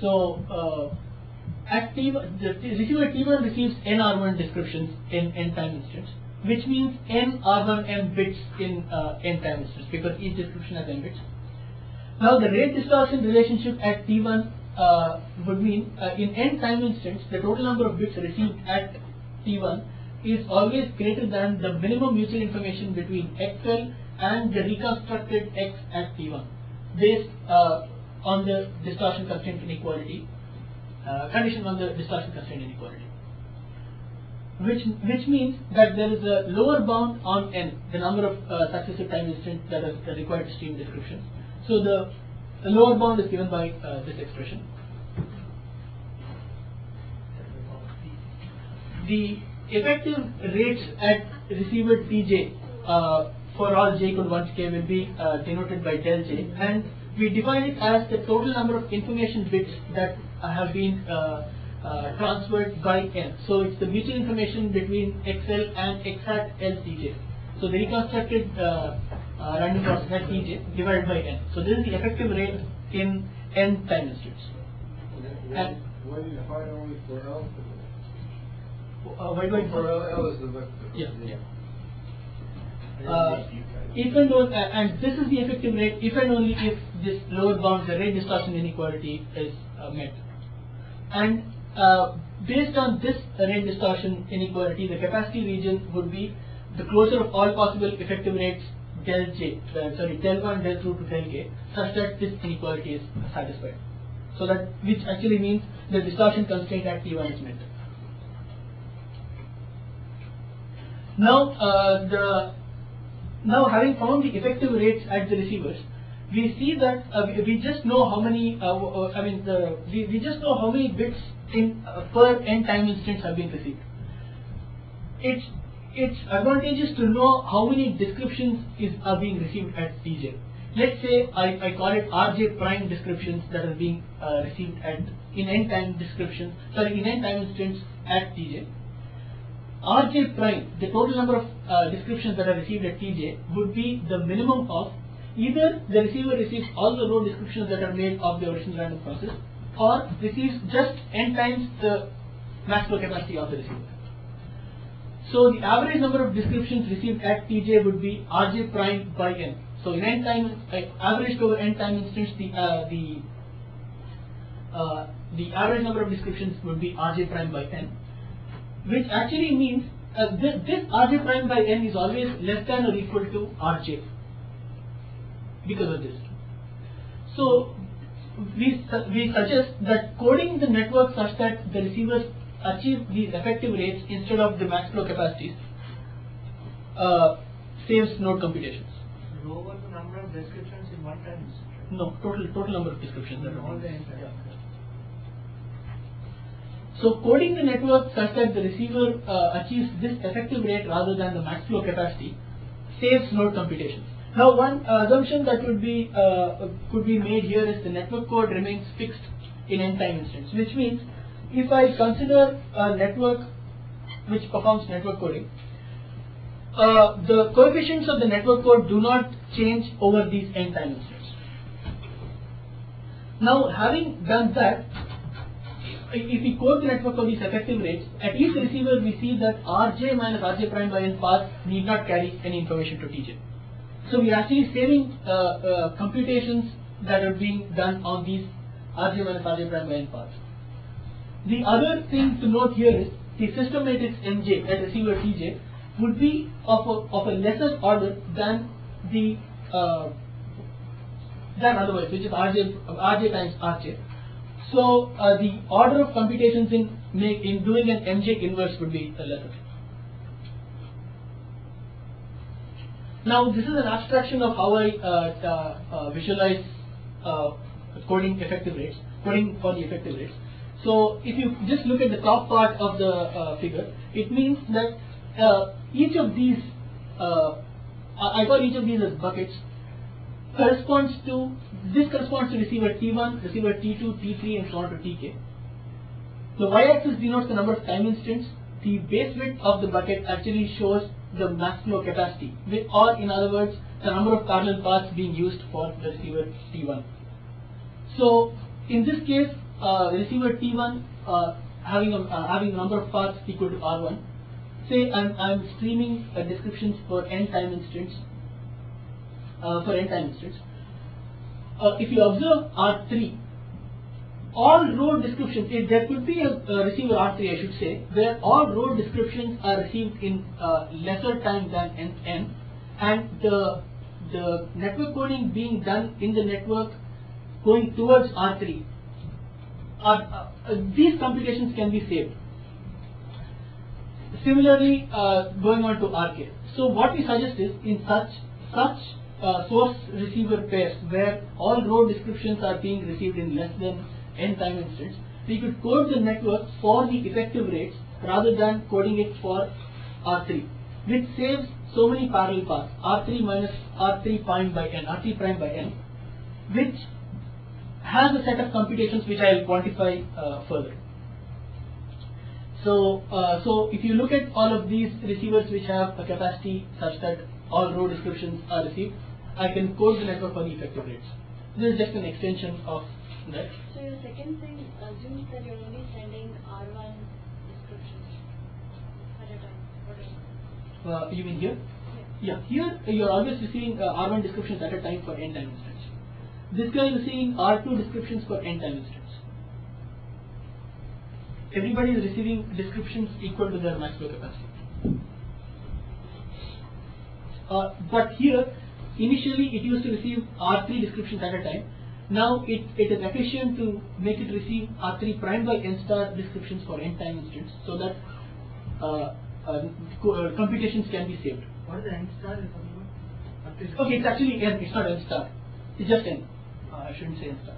So at T1, the receiver T1 receives n R1 descriptions in n time instants, which means n R1m bits in n time instants, because each description has n bits. Now the rate distortion relationship at T1 would mean in n time instants, the total number of bits received at T1 is always greater than the minimum mutual information between XL and the reconstructed X at T1, based on the distortion constraint inequality, condition on the distortion constraint inequality. Which means that there is a lower bound on n, the number of successive time instants that are required to stream descriptions. So the lower bound is given by this expression. The effective rates at receiver Tj for all j equal 1 to k will be denoted by del j, and we define it as the total number of information bits that have been transferred by n. So it's the mutual information between XL and X hat LTJ. So the reconstructed random process at Tj divided by n. So this is the effective rate in n time instants. And why do you define only for L? why do I For L is the vector. Yeah. If and only, and this is the effective rate if and only if this lower bound, the rate distortion inequality, is met. And based on this rate distortion inequality, the capacity region would be the closure of all possible effective rates del j, del 1, del 2 to del k, such that this inequality is satisfied. So that, which actually means the distortion constraint at T1 is met. Now, having found the effective rates at the receivers, we see that we just know how many. We just know how many bits in per n time instants have been received. It's advantageous to know how many descriptions are being received at Tj. Let's say I call it Rj prime descriptions that are being received in n time instants at Tj. Rj prime, the total number of descriptions that are received at Tj, would be the minimum of either the receiver receives all the row descriptions that are made of the original random process, or receives just n times the max flow capacity of the receiver. So the average number of descriptions received at Tj would be Rj prime by n. So in n time, averaged over n time instance, the average number of descriptions would be Rj prime by n, which actually means this Rj prime by n is always less than or equal to Rj because of this. So we suggest that coding the network such that the receivers achieve these effective rates instead of the max flow capacities saves node computations. Lower the number of descriptions in one time instance. No, total number of descriptions. In all the entire. Yeah. So coding the network such that the receiver achieves this effective rate rather than the max flow capacity saves node computations. Now, one assumption that could be made here is the network code remains fixed in n time instance, which means if I consider a network which performs network coding, the coefficients of the network code do not change over these n time instance. Now, having done that, if we code the network for these effective rates, at each receiver we see that Rj minus Rj prime by n paths need not carry any information to Tj. So we are actually saving computations that are being done on these Rj minus Rj prime by n paths. The other thing to note here is the system matrix Mj at receiver Tj would be of a lesser order than the than otherwise, which is Rj times Rj. So the order of computations in doing an Mj inverse would be lesser. Now this is an abstraction of how I visualize coding effective rates, coding for the effective rates. So if you just look at the top part of the figure, it means that each of these, I call each of these as buckets, corresponds to receiver T1, receiver T2, T3 and so on to Tk. The y-axis denotes the number of time instants. The base width of the bucket actually shows the max flow capacity, or in other words, the number of parallel paths being used for the receiver T1. So in this case, receiver T1 having a number of paths equal to R1. Say I'm streaming descriptions for n time instants. If you observe R3, all row descriptions, there could be a receiver R3, I should say, where all row descriptions are received in lesser time than n, and the network coding being done in the network going towards R3. These computations can be saved. Similarly, going on to Rk. So what we suggest is in such source receiver pairs where all row descriptions are being received in less than n time instants, we could code the network for the effective rates rather than coding it for R3, which saves so many parallel paths, R3 minus R3 prime by n, which has a set of computations which I will quantify further. So if you look at all of these receivers which have a capacity such that all row descriptions are received, I can code the network for the effective rates. This is just an extension of that. So your second thing assumes that you're only sending R1 descriptions at a time. What is it? You mean here? Yeah. Yeah, here you're always receiving R1 descriptions at a time for n time instance. This guy is receiving R2 descriptions for n time instance. Everybody is receiving descriptions equal to their max flow capacity. But here, initially it used to receive R3 descriptions at a time. Now it is efficient to make it receive R3 prime by n star descriptions for n time instance, so that computations can be saved. What is the n star you're talking about? Okay, it's actually n, it's not n star. It's just n. I shouldn't say n star.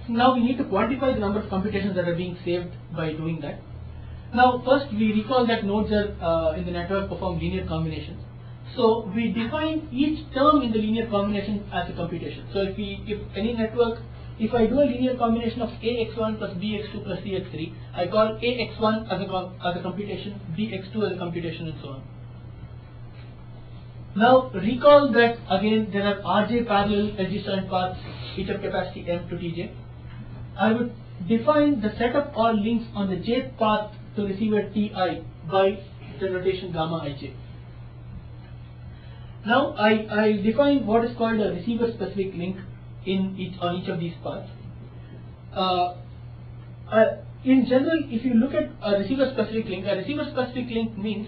Now we need to quantify the number of computations that are being saved by doing that. Now first we recall that nodes are in the network perform linear combinations. So we define each term in the linear combination as a computation. So if any network, if I do a linear combination of AX1 plus BX2 plus CX3, I call AX1 as a computation, BX2 as a computation, and so on. Now recall that again there are Rj parallel SG paths, each of capacity M to Tj. I would define the set of all links on the jth path to receiver Ti by the notation gamma ij. Now I define what is called a receiver specific link on each of these paths. In general, if you look at a receiver specific link means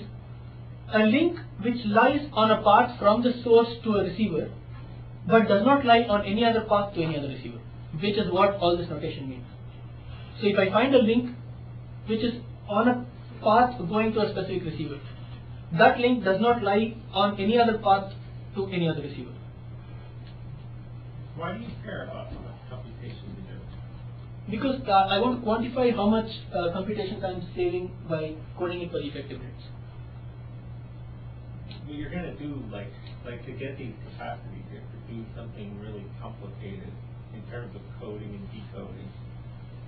a link which lies on a path from the source to a receiver but does not lie on any other path to any other receiver, which is what all this notation means. So if I find a link which is on a path going to a specific receiver, that link does not lie on any other path to any other receiver. Why do you care about how much computation you do? Because I want to quantify how much computation time I'm saving by coding it for effective rates. Well, you're going to do, like to get these capacities, you have to do something really complicated in terms of coding and decoding.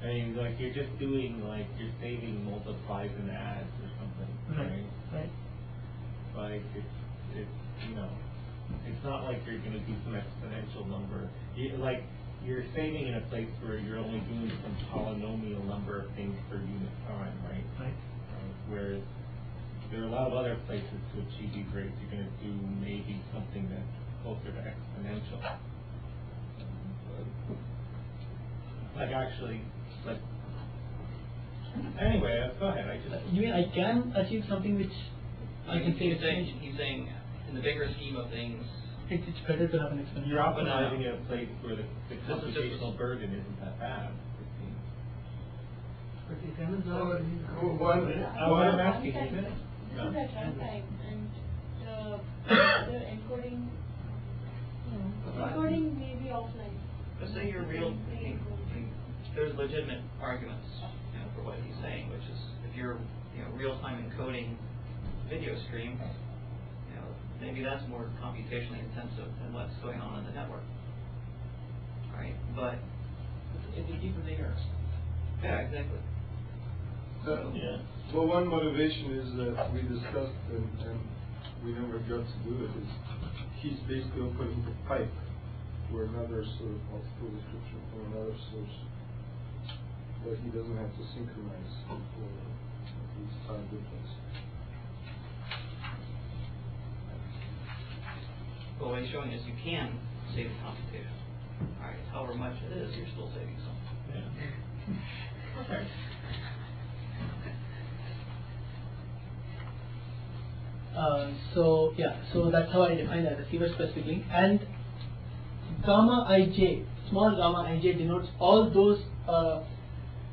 I mean, like, you're just doing, like, you're saving multiplies and adds or something, right? Right. Like, it's you know, it's not like you're going to do some exponential number. You're saving in a place where you're only doing some polynomial number of things per unit time, right? Right. Whereas there are a lot of other places to achieve these rates. You're going to do maybe something that's closer to exponential. Like actually, like, anyway, go ahead. You mean I can achieve something which I can say He's saying, in the bigger scheme of things, it's better to have an exponential. You're optimizing in a place where the This is computational burden isn't that bad. But it cannot I'm asking you. This is at runtime, and the encoding, encoding may be offline. let's say you're there's legitimate arguments, for what he's saying, which is if you're, real-time encoding video stream, maybe that's more computationally intensive than what's going on in the network, right? But it'd be deeper layers. yeah, exactly. Yeah. Well, one motivation is that we discussed and we never got to do it is he's basically opening the pipe where another sort of multiple description from another source that he doesn't have to synchronize for these time difference. Well, what he's showing is you can save the computation. All right, however much it is, you're still saving something. Yeah. Okay. So that's how I define a receiver specific link. And gamma ij, small gamma ij denotes all those,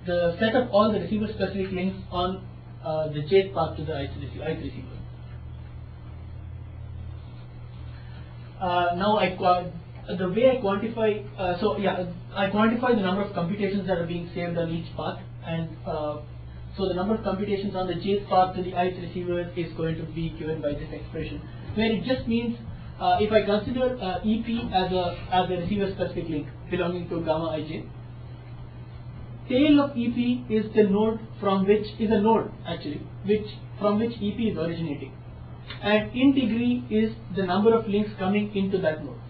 the set of all the receiver specific links on the jth path to the ith receiver. Now the way I quantify, I quantify the number of computations that are being saved on each path, and so the number of computations on the jth path to the ith receiver is going to be given by this expression, where it just means if I consider EP as a receiver specific link belonging to gamma ij, tail of EP is the node from which is a node actually, from which EP is originating, and int degree is the number of links coming into that node,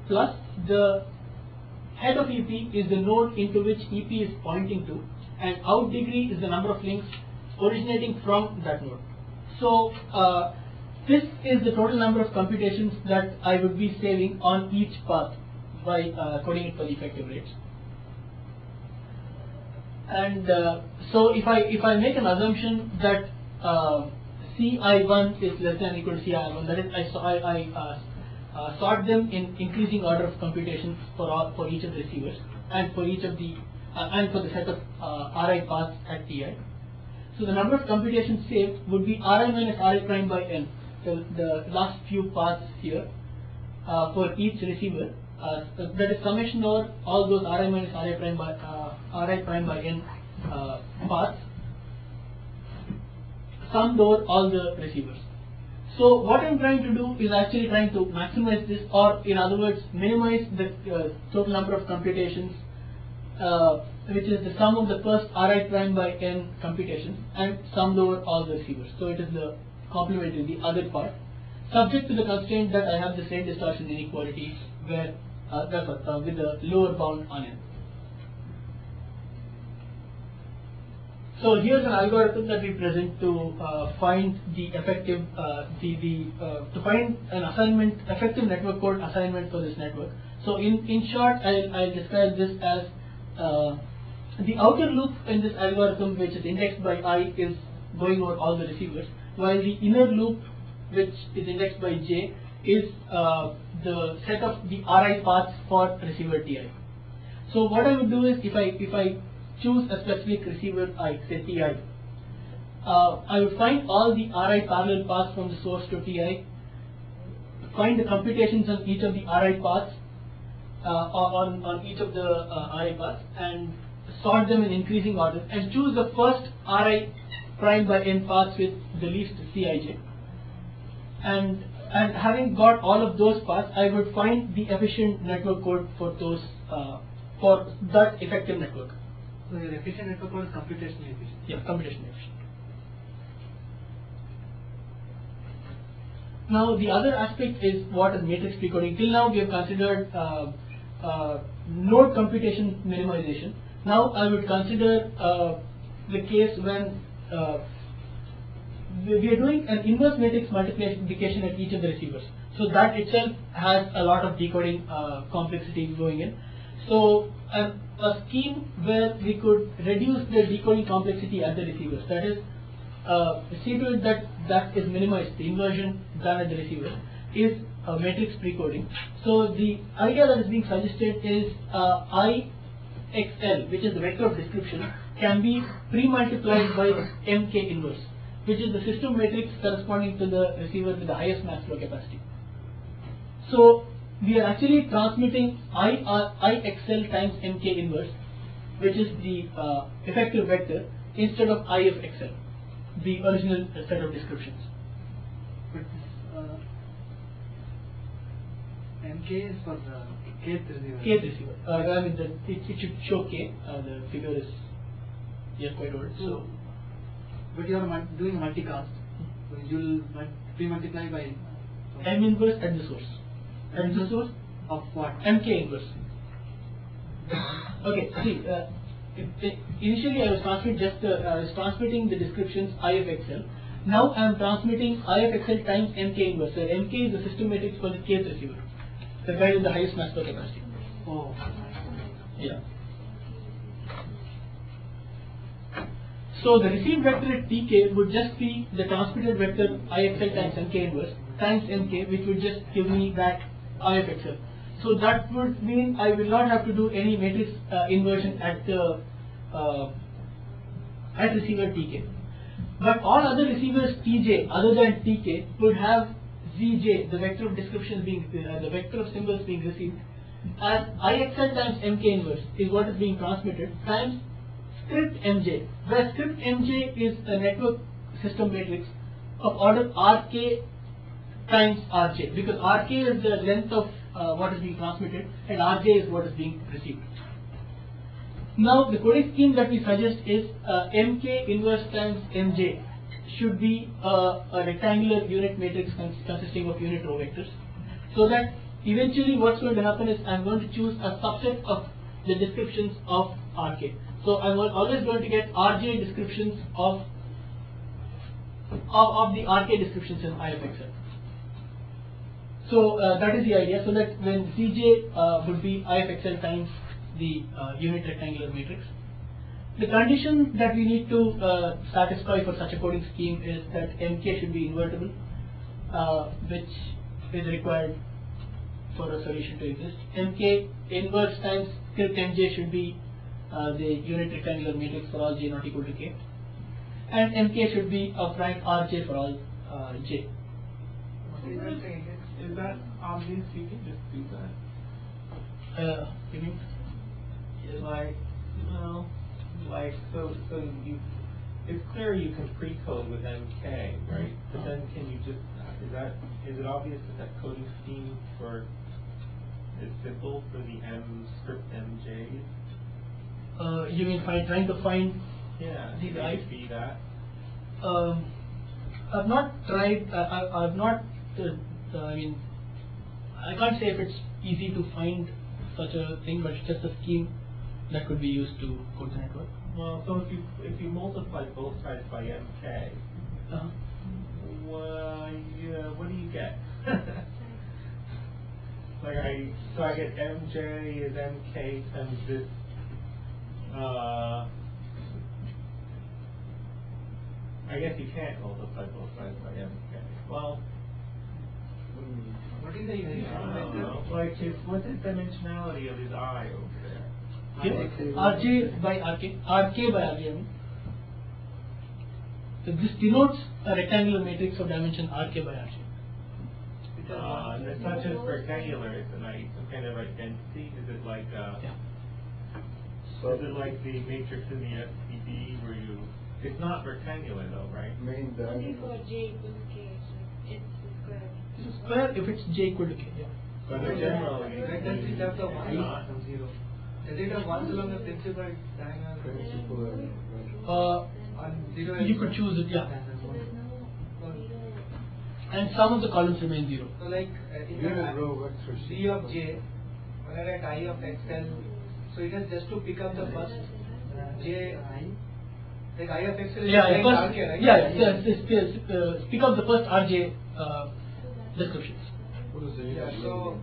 plus the head of EP is the node into which EP is pointing to, and out degree is the number of links originating from that node. So this is the total number of computations that I would be saving on each path by coding it for the effective rates. And so if I make an assumption that Ci1 is less than or equal to Ci1, that is I sort them in increasing order of computation for each of the receivers and for each of the and for the set of Ri paths at Ti. So the number of computations saved would be Ri minus Ri prime by n, the last few paths here for each receiver. That is summation over all those Ri minus Ri prime by n paths summed over all the receivers. So what I'm trying to do is actually trying to maximize this, or in other words, minimize the total number of computations, which is the sum of the first Ri prime by n computations and summed over all the receivers. So it is the complementary, the other part, subject to the constraint that I have the state distortion inequality where with the lower bound on n. So here's an algorithm that we present to find the effective, to find an assignment, effective network code assignment for this network. So in short, I'll describe this as the outer loop in this algorithm, which is indexed by I, is going over all the receivers, while the inner loop, which is indexed by J, is the set of the RI paths for receiver Ti. So what I would do is, if I choose a specific receiver I, say Ti, I would find all the RI parallel paths from the source to Ti, find the computations on each of the RI paths, on each of the RI paths, and sort them in increasing order, and choose the first RI prime by n paths with the least Cij. And having got all of those paths, I would find the efficient network code for those, for that effective network. So your efficient network code is computationally efficient. Yeah, computationally efficient. Now the other aspect is what is matrix precoding. Till now we have considered node computation minimization. Now I would consider the case when we are doing an inverse matrix multiplication at each of the receivers. So that itself has a lot of decoding complexity going in. So a scheme where we could reduce the decoding complexity at the receivers, that is, see to it that is minimized, the inversion done at the receiver, is matrix precoding. So the idea that is being suggested is IXL, which is the vector of description, can be pre-multiplied by MK inverse, which is the system matrix corresponding to the receiver with the highest mass flow capacity. So we are actually transmitting IXL times MK inverse, which is the effective vector, instead of I of XL, the original set of descriptions. But MK is for the kth receiver. Kth receiver. I mean, it should show K. The figure is quite old. So, but you are doing multicast, so you will pre-multiply by M inverse at the source. At the source of what? MK inverse. Okay. See, initially I was transmitting the descriptions I of XL. Now I am transmitting I of XL times MK inverse. So MK is the system matrix for the kth receiver, the guy with the highest mass flow capacity. Oh. Yeah. So the received vector at Tk would just be the transmitted vector IXL times MK inverse times MK, which would just give me that I of XL. So that would mean I will not have to do any matrix inversion at the at receiver Tk. But all other receivers Tj other than Tk would have Zj, the vector of descriptions being the vector of symbols being received, as IXL times MK inverse is what is being transmitted times script Mj, where script Mj is a network system matrix of order Rk times Rj, because Rk is the length of what is being transmitted and Rj is what is being received. Now the coding scheme that we suggest is Mk inverse times Mj should be a rectangular unit matrix consisting of unit row vectors, so that eventually what's going to happen is I'm going to choose a subset of the descriptions of Rk. So I'm always going to get Rj descriptions of the Rk descriptions in I of XL. So that is the idea, so that when Cj would be I of XL times the unit rectangular matrix. The condition that we need to satisfy for such a coding scheme is that Mk should be invertible, which is required for a solution to exist. Mk inverse times script Mj should be the unit rectangular matrix for all j not equal to k, and Mk should be a prime Rj for all j. Is that obvious? You can just do that. You mean? Like, well, like, so you, it's clear you can pre-code with MK, right? But then can you just, is it obvious that coding scheme is simple for the M script MJs? You mean trying to find the right? Be that? I've not tried. I've not. I mean, I can't say if it's easy to find such a thing, but it's just a scheme that could be used to code the network. Well, so if you multiply both sides by mk, Uh-huh. well, yeah, what do you get? Like so I get mj is mk times this. I guess you can't multiply both sides by mk. Well, What is the I don't know. Like, what's the dimensionality of his I over there? Here, Rj by Rk, Rk by Rj. I mean. So this denotes a rectangular matrix of dimension Rk by Rj. It's not just rectangular, it's some kind of identity. Is it like Yeah. So is it like the matrix in the SPD where you? It's not rectangular though, right? main Only for diagonal. J equals K, so it's square. This is square if it's j equal to k. Yeah. But they're generally. Does it have the they're y not. from 0? Does it have 1 along the principal diagonal? Principal diagonal. On 0 You could choose it, yeah. So there's no zero. And some of the columns remain zero. So like in Unit the row vector C of j, when I write I of xl, so it is just to pick up the first j I. Like I of xl is Yeah, like first, RK, right? pick up the first Rj descriptions. What is the unit Yeah, row?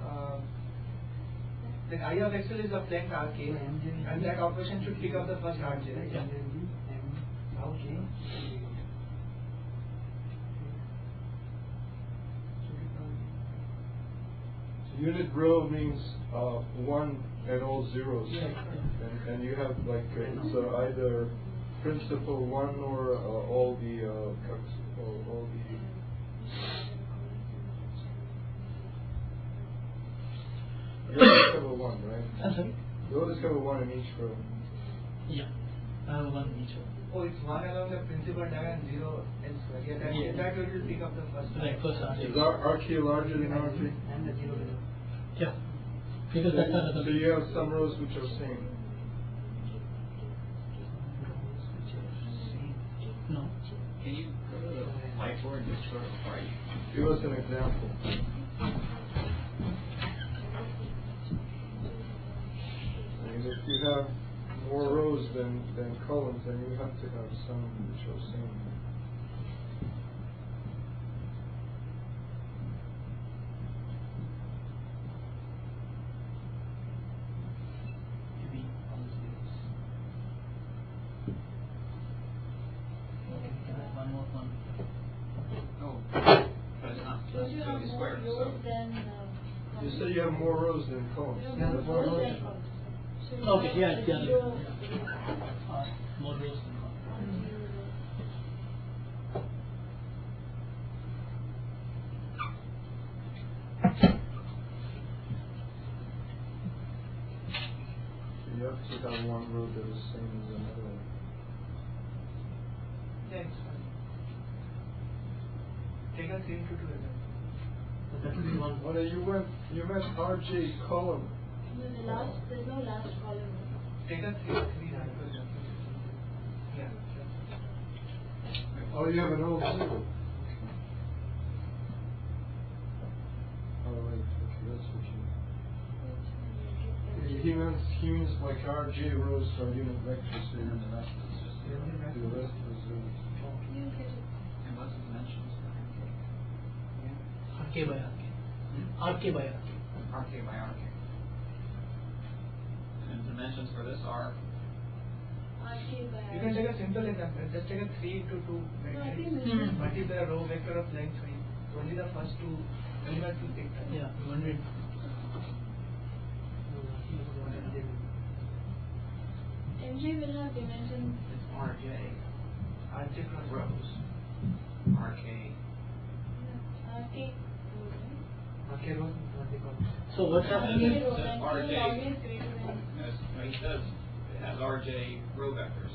so like I of xl is of length RK, and that operation should pick up the first RJ, right? Yeah. Unit row means one and all zeros. Yeah. And you have like it's either principal one or all the all the. You always have a one, right? I'm sorry? You always have a one in each row. Yeah. I have one each one. Oh, it's 1 along the principal diagonal and 0 elsewhere. Yeah, that, Yeah. that will pick up the first. Right, first Is Rj. RK larger than RJ? And the 0 below. Yeah. Because that's another. So you have some rows which are same. No. Can you go to the whiteboard and just sort of write? Give us an example. I mean, if you have more rows than columns, then you have to have some which are same. Maybe all zeros. Okay, one more one. No, but it's not. So That's you have really more squared. rows So than You said you have more rows than columns. you have Yeah, more more rows rows than than columns. So you Okay, have yeah, it's the other zero- way. More rows than columns. zero rows. So you have to have one row that is same as another one. Yeah, it's fine. Take a 3 into 2 again. So that will be one. Oh, no, you meant RJ column. There's no last column. Take a 3 Yeah. Oh, you have an old zero. Oh, right, okay, that's what you. He means like RJ rows are unit vectors, so you're the rest is You get it. And what's the dimensions? Rk by Rk. Rk by Rk. RK by RK. And dimensions for this are RK by You can take a simple example. Just take a 3 into 2 No, I think matrix. this is- Multiply a row vector of length 3. Only the first two elements will take time. Yeah, 100. MJ will have dimensions. RJ, RJ cross rows, RK. RK rows, right? RK rows, RJ columns. So what's happening RK is, rows, says and RJ. it will always greater than. As he says, it has RJ row vectors.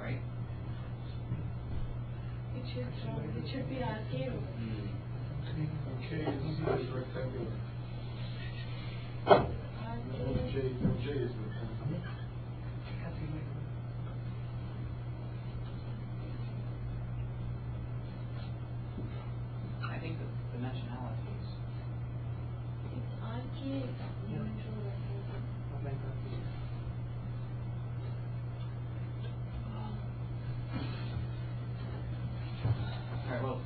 Right? It should be RK rows. K is rectangular. RK. J is rectangular. I think the dimensionality is It's RK dimensional vector. Not like that. well,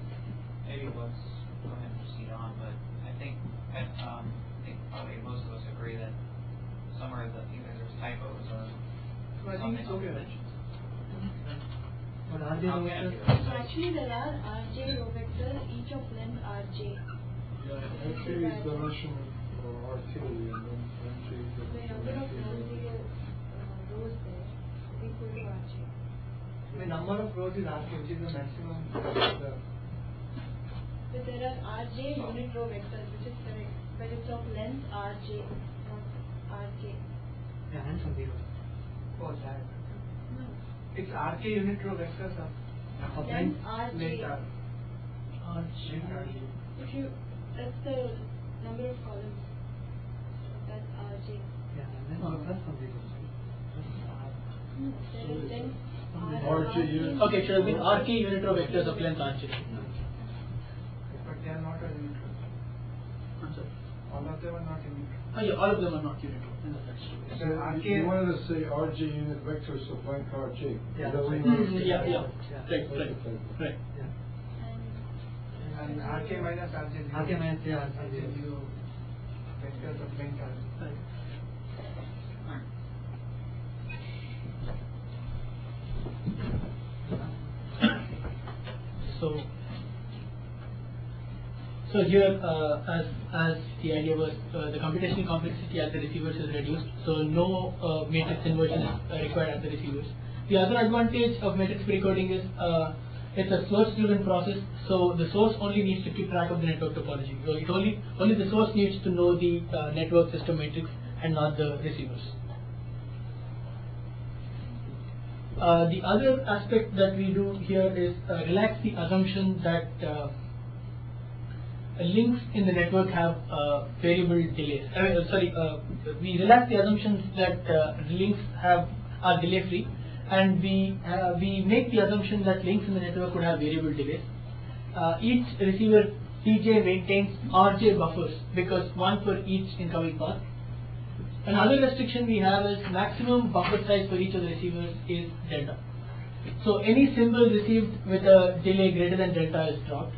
maybe let's go ahead and proceed on, but I think probably most of us agree that somewhere that either there's typos or I think it's okay. mentions. But are they How can vectors? it be? So actually there are Rj row vectors, each of length Rj. Yeah, RK is the Russian or RK, and then MJ is the The number of non-zero rows there is equal to Rj. The number of rows is RK, which is the maximum. So there are Rj unit row vectors, which is correct, but it's of length Rj, not Rk. Yeah, and some zeros. Oh, that. No. It's RK unit row vectors of Length Rj. Length R. If you, that's the number of columns. That's Rj. Yeah, and then plus some zeros. No, there is length RJ unit. Okay, it should have been RK unit row vectors of length RJ. But they are not a unit row. I'm sorry. All of them are not unit row. Oh, yeah, all of them are not unit row. That's true. So you wanted to say RJ unit vectors of blank RJ. Yeah. Is that what you wanted to say? Yeah, yeah. Yeah. Right. Yeah. And RK minus RJ zero. RK minus RJ zero. Vectors of length R. Right. So here, as the idea was, the computational complexity at the receivers is reduced, so no matrix inversion is required at the receivers. The other advantage of matrix precoding is it's a source-driven process, so the source only needs to keep track of the network topology. So it only the source needs to know the network system matrix and not the receivers. The other aspect that we do here is relax the assumption that links in the network have variable delays. We relax the assumptions that links are delay free, and we make the assumption that links in the network would have variable delays. Each receiver TJ maintains RJ buffers, because one for each incoming path. Another restriction we have is maximum buffer size for each of the receivers is delta. So any symbol received with a delay greater than delta is dropped.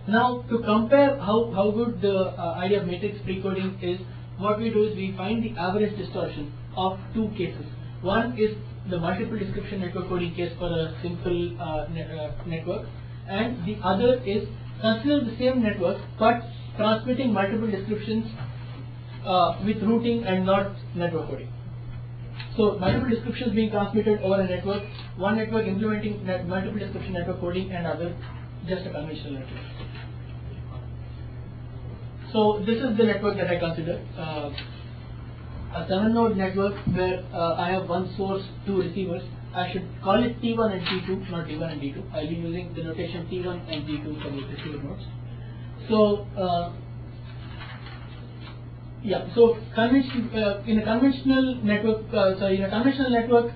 Now, to compare how good the idea of matrix precoding is, what we do is we find the average distortion of two cases. One is the multiple description network coding case for a simple network, and the other is consider the same network but transmitting multiple descriptions with routing and not network coding. So multiple descriptions being transmitted over a network, one network implementing multiple description network coding and other just a conventional network. So this is the network that I consider. A 7-node network where I have one source, two receivers. I should call it T1 and T2, not D1 and D2. I'll be using the notation T1 and D2 for the receiver nodes. So so in a conventional network,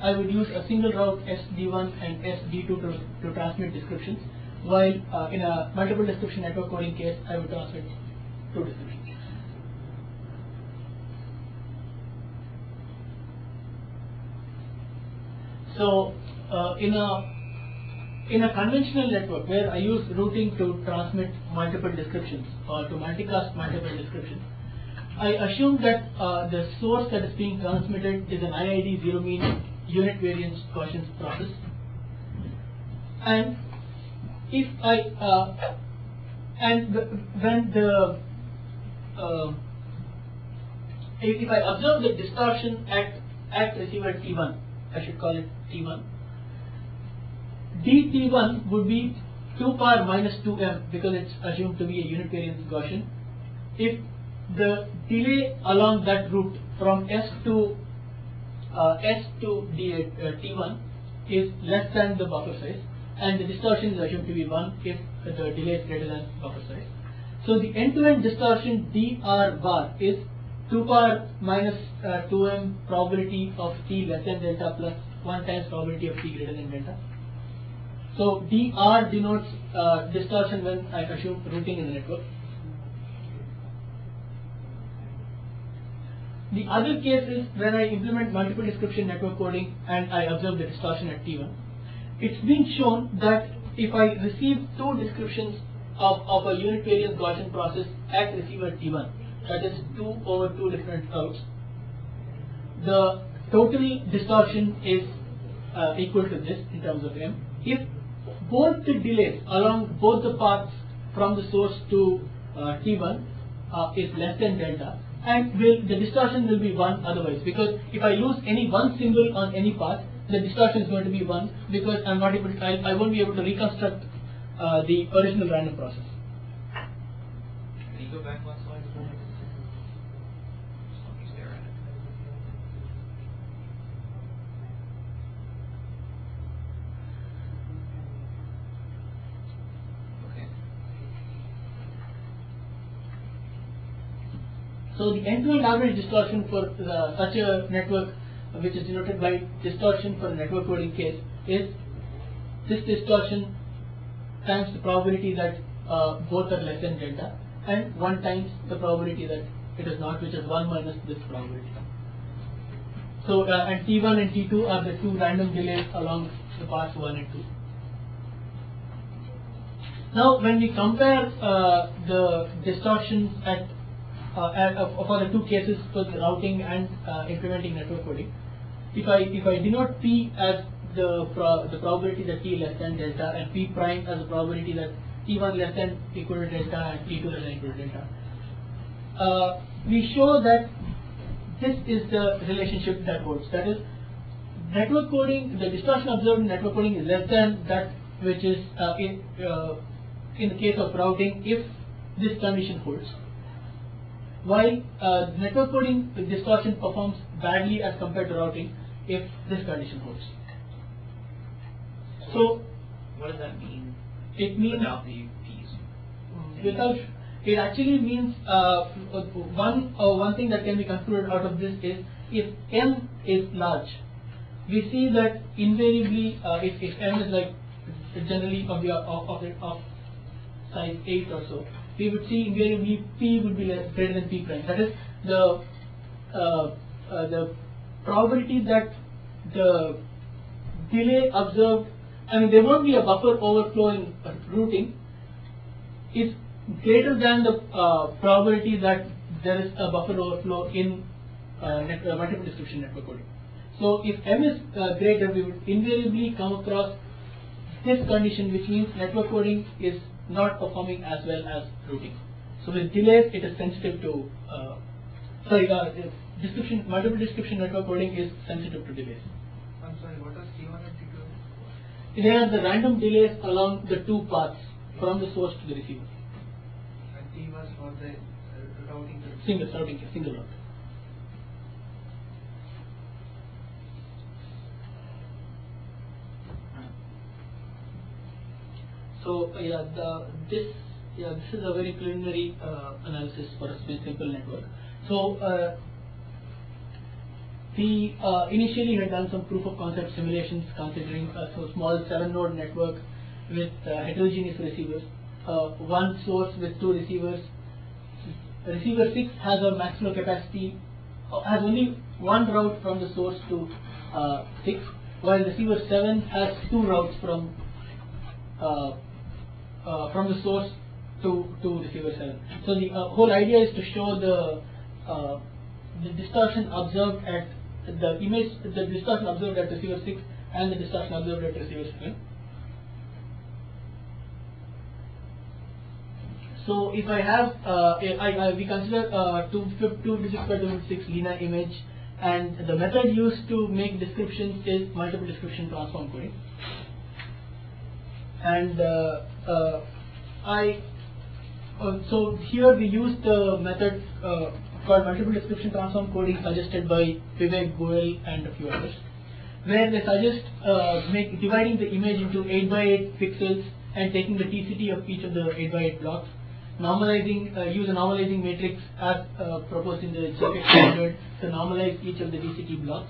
I would use a single route SD1 and SD2 to transmit descriptions, while in a multiple description network coding case, I would transmit two descriptions. So in a conventional network where I use routing to transmit multiple descriptions or to multicast multiple descriptions, I assume that the source that is being transmitted is an IID zero mean unit variance Gaussian process, and if if I observe the distortion at receiver T1, I should call it T1. DT1 would be 2 power minus 2m because it's assumed to be a unit variance Gaussian. If the delay along that route from S to T1 is less than the buffer size, and the distortion is assumed to be 1 if the delay is greater than buffer size. So the end-to-end distortion dr bar is 2 power minus 2m probability of T less than delta plus 1 times probability of T greater than delta. So dr denotes distortion when I assume routing in the network. The other case is when I implement multiple description network coding and I observe the distortion at T1. It's been shown that if I receive two descriptions of a unit variance Gaussian process at receiver T1, that is 2 over 2 different routes, the total distortion is equal to this in terms of M. If both the delays along both the paths from the source to T1 is less than delta, and the distortion will be 1 otherwise, because if I lose any one symbol on any path, the distortion is going to be 1, because I'm not able to, I won't be able to reconstruct the original random process. Can you go back one slide? Just let me stare at it. Okay. So the end-to-end average distortion for such a network, which is denoted by distortion for the network coding case, is this distortion times the probability that both are less than delta, and 1 times the probability that it is not, which is 1 minus this probability. So and T1 and T2 are the two random delays along the paths 1 and 2. Now when we compare the distortions for the two cases for the routing and implementing network coding, if I denote P as the probability that T less than delta, and P prime as the probability that T1 less than equal to delta and T2 less than equal to delta, we show that this is the relationship that holds. That is, network coding, the distortion observed in network coding is less than that which is in the case of routing if this condition holds. While network coding distortion performs badly as compared to routing if this condition holds. So, what does that mean? It means without the P's. Without, it actually means one thing that can be concluded out of this is, if M is large, we see that invariably if M is like generally of size 8 or so, we would see invariably P would be greater than P prime. That is, the probability that the delay observed, I mean, there won't be a buffer overflow in routing, is greater than the probability that there is a buffer overflow in multiple description network coding. So if M is greater, we would invariably come across this condition, which means network coding is not performing as well as routing. So with delays, it is sensitive to multiple description network coding is sensitive to delays. I'm sorry, what are T1 and T2? They are the random delays along the two paths from the source to the receiver. And T was for the routing to Single route. So this is a very preliminary analysis for a simple network. So we initially had done some proof of concept simulations considering a small 7-node network with heterogeneous receivers, one source with 2 receivers. Receiver 6 has a maximum capacity, has only one route from the source to 6, while receiver 7 has 2 routes from the source to receiver 7. So the whole idea is to show the distortion observed at the distortion observed at receiver 6 and the distortion observed at receiver 7. So if I have, we consider 2 by 256 linear image, and the method used to make descriptions is multiple description transform coding. And so here we use the method called multiple description transform coding suggested by Vivek Goel and a few others, where they suggest dividing the image into 8 by 8 pixels and taking the TCT of each of the 8 by 8 blocks, normalizing, use a normalizing matrix as proposed in the JPEG standard to normalize each of the DCT blocks,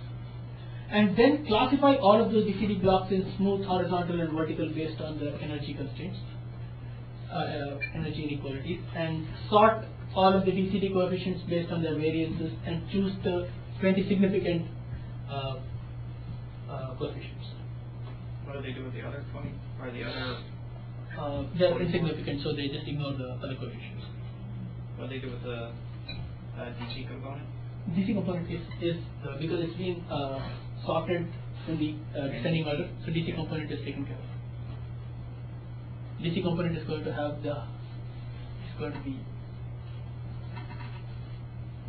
and then classify all of those DCT blocks in smooth, horizontal and vertical based on the energy constraints, energy inequalities, and sort all of the DCT coefficients based on their variances and choose the 20 significant coefficients. What do they do with the other 20 or the other they're insignificant, so they just ignore the other coefficients. What do they do with the DC component? DC component is because it's been sorted in the descending order, so DC component is taken care of. DC component is going to have the, it's going to be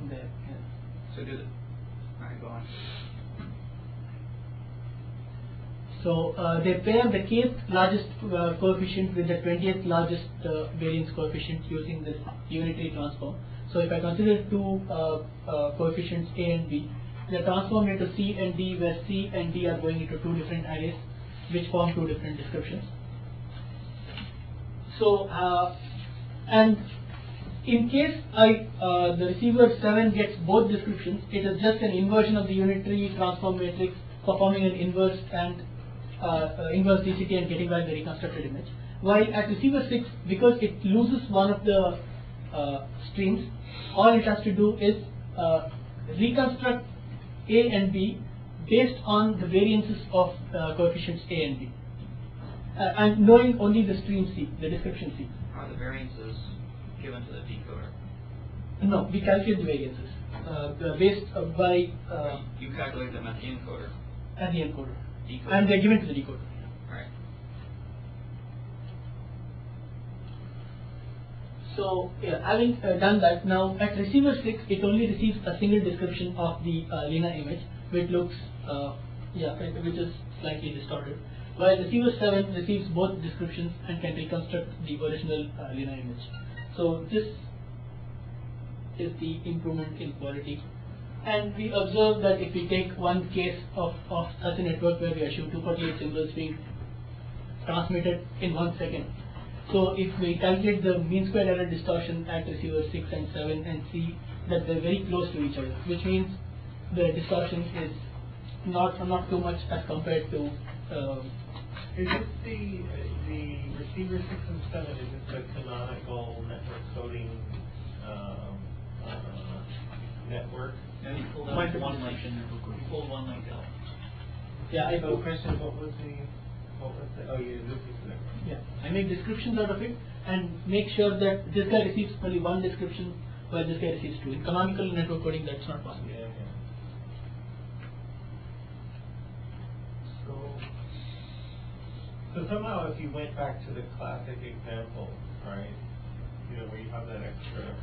there. Yeah. So do the, alright, go on. So they pair the kth largest coefficient with the 20th largest variance coefficient using this unitary transform. So if I consider two coefficients A and B, they are transformed into C and D, where C and D are going into two different arrays, which form two different descriptions. So and in case the receiver 7 gets both descriptions, it is just an inversion of the unitary transform matrix performing an inverse and inverse DCT and getting back the reconstructed image. While at receiver 6, because it loses one of the streams, all it has to do is reconstruct A and B based on the variances of coefficients A and B. And knowing only the stream C, the description C. Are the variances given to the decoder? No, we calculate the variances based by You calculate them at the encoder. at the encoder, Decoder. and they're given to the decoder. Right. So having done that, now at receiver 6, it only receives a single description of the Lena image, which looks which is slightly distorted. While receiver 7 receives both descriptions and can reconstruct the original Lena image. So this is the improvement in quality. And we observe that if we take one case of such a network where we assume 248 symbols being transmitted in 1 second. So if we calculate the mean square error distortion at receiver 6 and 7 and see that they're very close to each other, which means the distortion is not too much as compared to Is this the receiver 6 and 7, is this the canonical network coding network? And you pulled out Multiple one link. description network coding. You pulled one link out. Yeah, I So question, what was the, oh yeah, this is the network. Yeah, I make descriptions out of it and make sure that this guy receives only one description while this guy receives two. In canonical network coding, that's not possible. Yeah. So somehow if you went back to the classic example, right, where you have that extra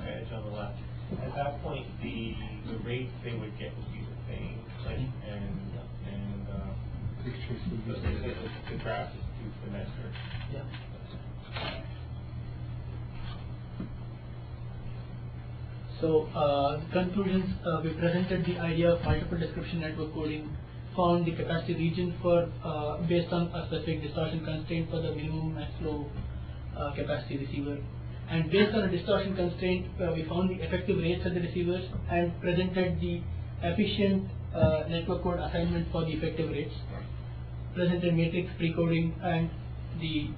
edge on the left, at that point the rates they would get would be the same, the graph is too symmetric. Yeah. So conclusions, we presented the idea of multiple description network coding, found the capacity region for based on a specific distortion constraint for the minimum max flow capacity receiver, and based on a distortion constraint we found the effective rates at the receivers and presented the efficient network code assignment for the effective rates, presented matrix precoding and the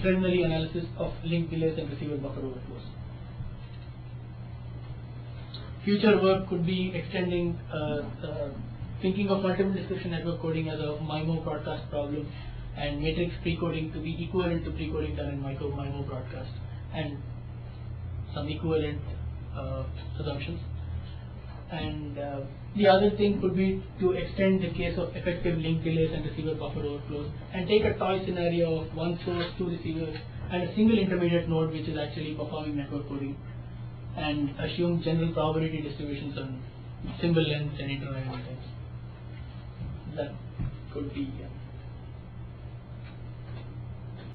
preliminary analysis of link delays and receiver buffer overflows. Future work could be extending, thinking of multiple description network coding as a MIMO broadcast problem, and matrix precoding to be equivalent to precoding done in MIMO broadcast, and some equivalent assumptions. And the other thing could be to extend the case of effective link delays and receiver buffer overflows, and take a toy scenario of one source, two receivers, and a single intermediate node which is actually performing network coding, and assume general probability distributions on symbol lengths and interval times. That could be